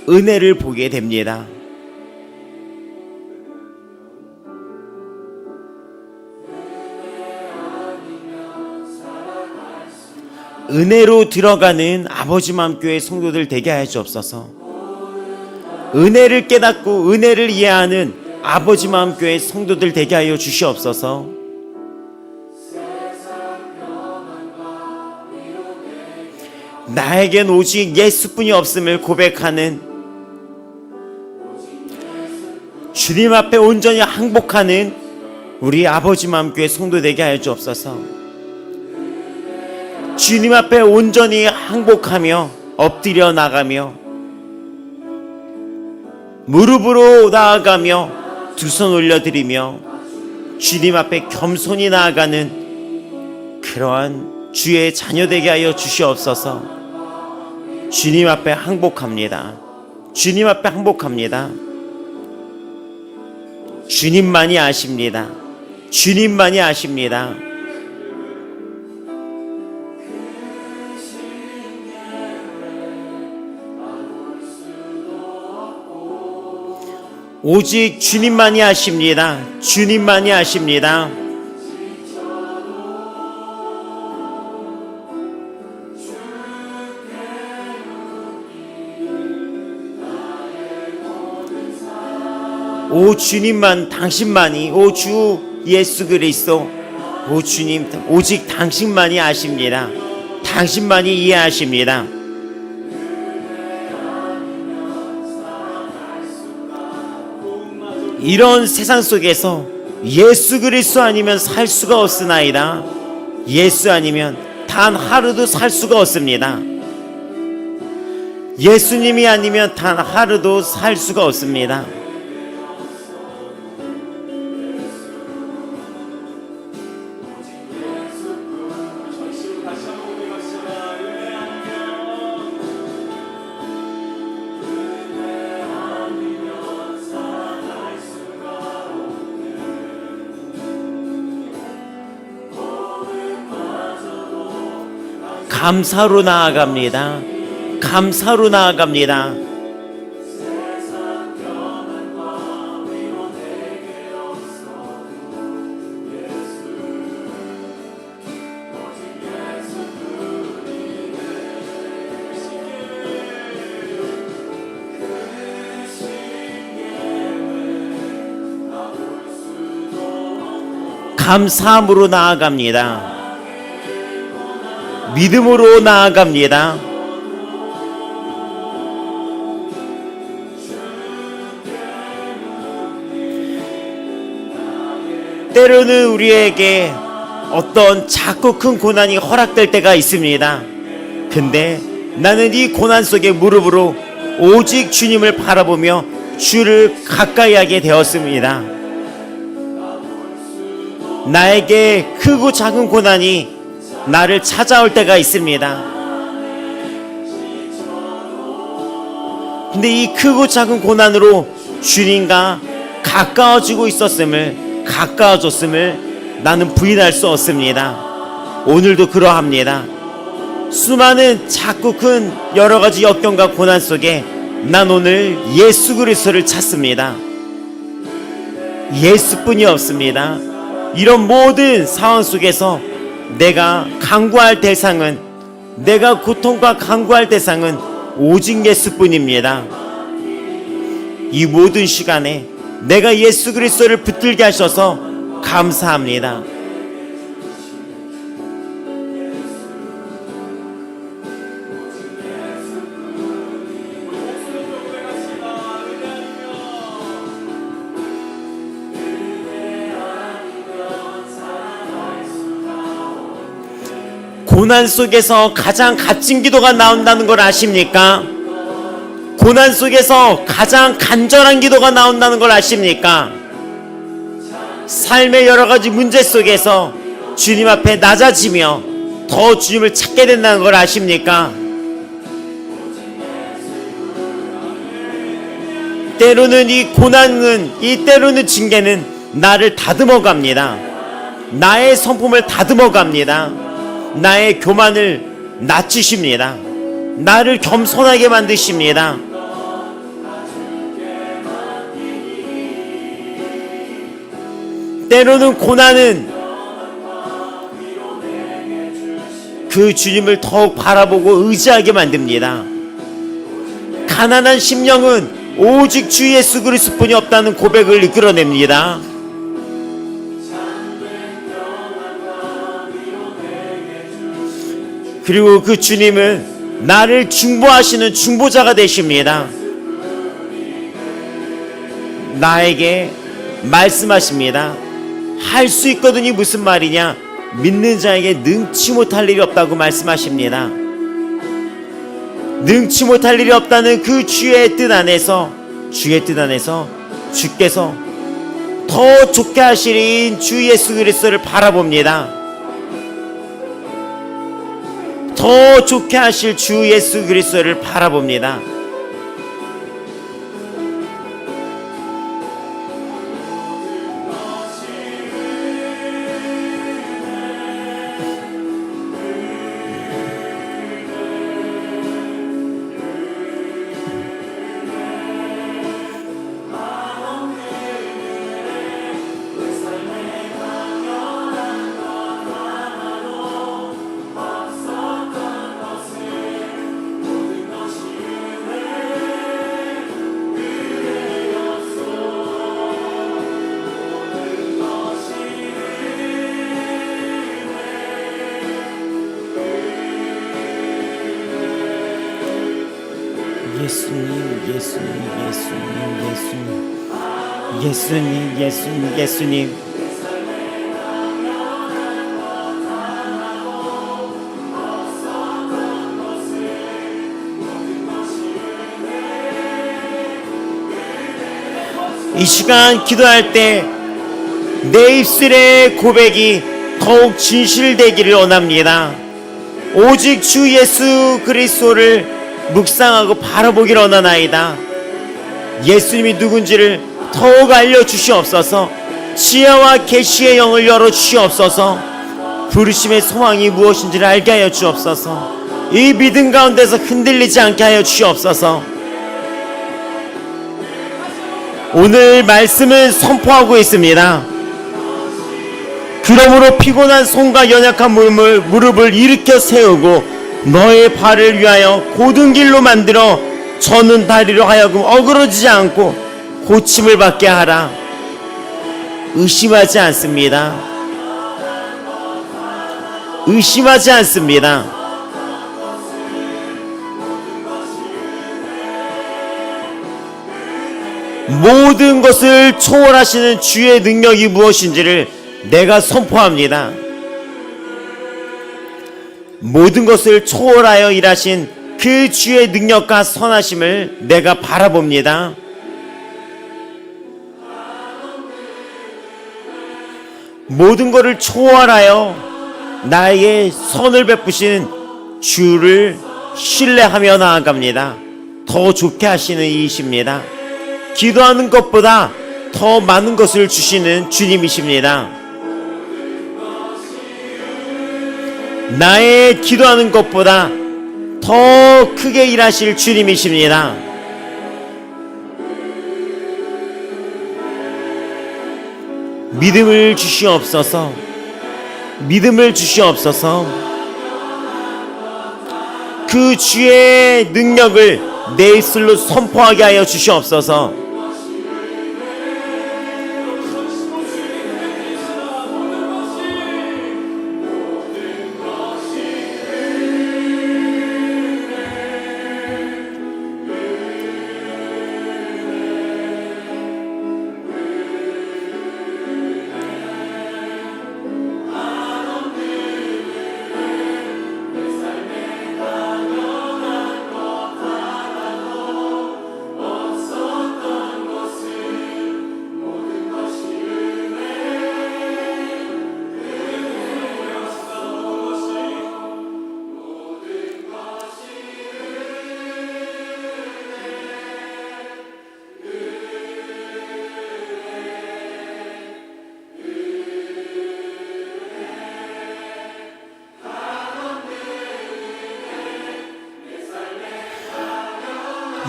은혜를 보게 됩니다. 은혜로 들어가는 아버지 맘교회 성도들 되게 하여 주옵소서. 은혜를 깨닫고 은혜를 이해하는 아버지 마음교회 성도들 되게 하여 주시옵소서. 나에겐 오직 예수뿐이 없음을 고백하는 주님 앞에 온전히 항복하는 우리 아버지 마음교회 성도 되게 하여 주옵소서. 주님 앞에 온전히 항복하며 엎드려 나가며 무릎으로 나아가며 두 손 올려드리며 주님 앞에 겸손히 나아가는 그러한 주의 자녀 되게 하여 주시옵소서. 주님 앞에 항복합니다. 주님 앞에 항복합니다. 주님만이 아십니다. 주님만이 아십니다. 오직 주님만이 아십니다. 주님만이 아십니다. 오 주님만, 당신만이, 오 주 예수 그리스도, 오 주님, 오직 당신만이 아십니다. 당신만이 이해하십니다. 이런 세상 속에서 예수 그리스도 아니면 살 수가 없으나이다. 예수 아니면 단 하루도 살 수가 없습니다. 예수님이 아니면 단 하루도 살 수가 없습니다. 감사로 나아갑니다. 감사로 나아갑니다. 감사함으로 나아갑니다. 믿음으로 나아갑니다. 때로는 우리에게 어떤 작고 큰 고난이 허락될 때가 있습니다. 근데 나는 이 고난 속에 무릎으로 오직 주님을 바라보며 주를 가까이 하게 되었습니다. 나에게 크고 작은 고난이 나를 찾아올 때가 있습니다. 근데 이 크고 작은 고난으로 주님과 가까워지고 가까워졌음을 나는 부인할 수 없습니다. 오늘도 그러합니다. 수많은 작고 큰 여러 가지 역경과 고난 속에 난 오늘 예수 그리스도를 찾습니다. 예수뿐이 없습니다. 이런 모든 상황 속에서 내가 간구할 대상은, 내가 고통과 간구할 대상은 오직 예수뿐입니다. 이 모든 시간에 내가 예수 그리스도를 붙들게 하셔서 감사합니다. 고난 속에서 가장 값진 기도가 나온다는 걸 아십니까? 고난 속에서 가장 간절한 기도가 나온다는 걸 아십니까? 삶의 여러 가지 문제 속에서 주님 앞에 낮아지며 더 주님을 찾게 된다는 걸 아십니까? 때로는 이 고난은, 이 때로는 징계는 나를 다듬어 갑니다. 나의 성품을 다듬어 갑니다. 나의 교만을 낮추십니다. 나를 겸손하게 만드십니다. 때로는 고난은 그 주님을 더욱 바라보고 의지하게 만듭니다. 가난한 심령은 오직 주 예수 그리스도뿐이 없다는 고백을 이끌어냅니다. 그리고 그 주님은 나를 중보하시는 중보자가 되십니다. 나에게 말씀하십니다. 할 수 있거든이 무슨 말이냐? 믿는 자에게 능치 못할 일이 없다고 말씀하십니다. 능치 못할 일이 없다는 그 주의 뜻 안에서 주의 뜻 안에서 주께서 더 좋게 하시린 주 예수 그리스도를 바라봅니다. 더 좋게 하실 주 예수 그리스도를 바라봅니다. 예수님, 예수님, 예수님, 예수님, 예수님, 예수님, 예수님. 이 시간 기도할 때 내 입술의 고백이 더욱 진실되기를 원합니다. 오직 주 예수 그리스도를 묵상하고 바라보기를 원하나이다. 예수님이 누군지를 더욱 알려주시옵소서. 지혜와 계시의 영을 열어주시옵소서. 부르심의 소망이 무엇인지를 알게 하여 주옵소서. 이 믿음 가운데서 흔들리지 않게 하여 주시옵소서. 오늘 말씀을 선포하고 있습니다. 그러므로 피곤한 손과 연약한 무릎을 일으켜 세우고 너의 발을 위하여 고든 길로 만들어 저는 다리로 하여금 어그러지지 않고 고침을 받게 하라. 의심하지 않습니다. 의심하지 않습니다. 모든 것을 초월하시는 주의 능력이 무엇인지를 내가 선포합니다. 모든 것을 초월하여 일하신 그 주의 능력과 선하심을 내가 바라봅니다. 모든 것을 초월하여 나에게 선을 베푸신 주를 신뢰하며 나아갑니다. 더 좋게 하시는 이이십니다. 기도하는 것보다 더 많은 것을 주시는 주님이십니다. 나의 기도하는 것보다 더 크게 일하실 주님이십니다. 믿음을 주시옵소서. 믿음을 주시옵소서. 그 주의 능력을 내 입술로 선포하게 하여 주시옵소서.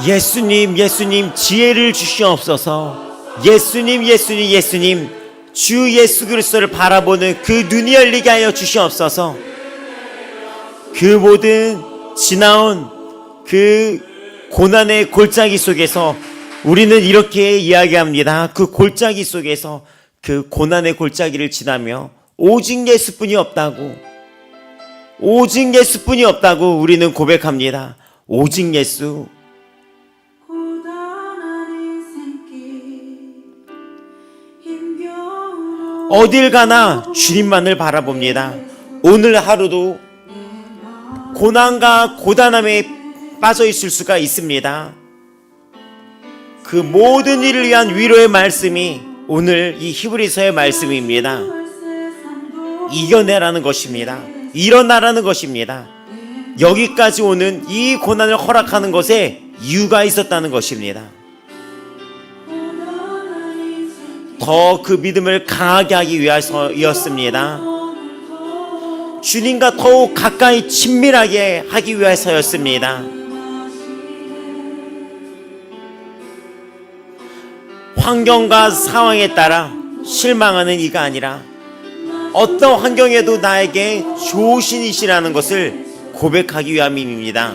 예수님, 예수님, 지혜를 주시옵소서. 예수님, 예수님, 예수님, 주 예수 그리스도를 바라보는 그 눈이 열리게 하여 주시옵소서. 그 모든 지나온 그 고난의 골짜기 속에서 우리는 이렇게 이야기합니다. 그 골짜기 속에서, 그 고난의 골짜기를 지나며 오직 예수뿐이 없다고, 오직 예수뿐이 없다고 우리는 고백합니다. 오직 예수. 어딜 가나 주님만을 바라봅니다. 오늘 하루도 고난과 고단함에 빠져 있을 수가 있습니다. 그 모든 일을 위한 위로의 말씀이 오늘 이 히브리서의 말씀입니다. 이겨내라는 것입니다. 일어나라는 것입니다. 여기까지 오는 이 고난을 허락하는 것에 이유가 있었다는 것입니다. 더 그 믿음을 강하게 하기 위해서였습니다. 주님과 더욱 가까이 친밀하게 하기 위해서였습니다. 환경과 상황에 따라 실망하는 이가 아니라 어떤 환경에도 나에게 좋으신 이시라는 것을 고백하기 위함입니다.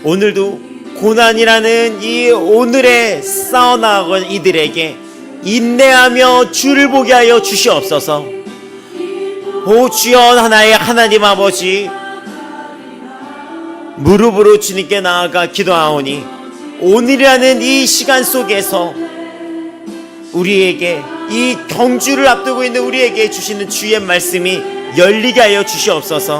오늘도 고난이라는 이 오늘에 싸워나가는 이들에게 인내하며 주를 보게 하여 주시옵소서. 오 주여 하나의 하나님 아버지, 무릎으로 주님께 나아가 기도하오니 오늘이라는 이 시간 속에서 우리에게 이 경주를 앞두고 있는 우리에게 주시는 주의 말씀이 열리게 하여 주시옵소서.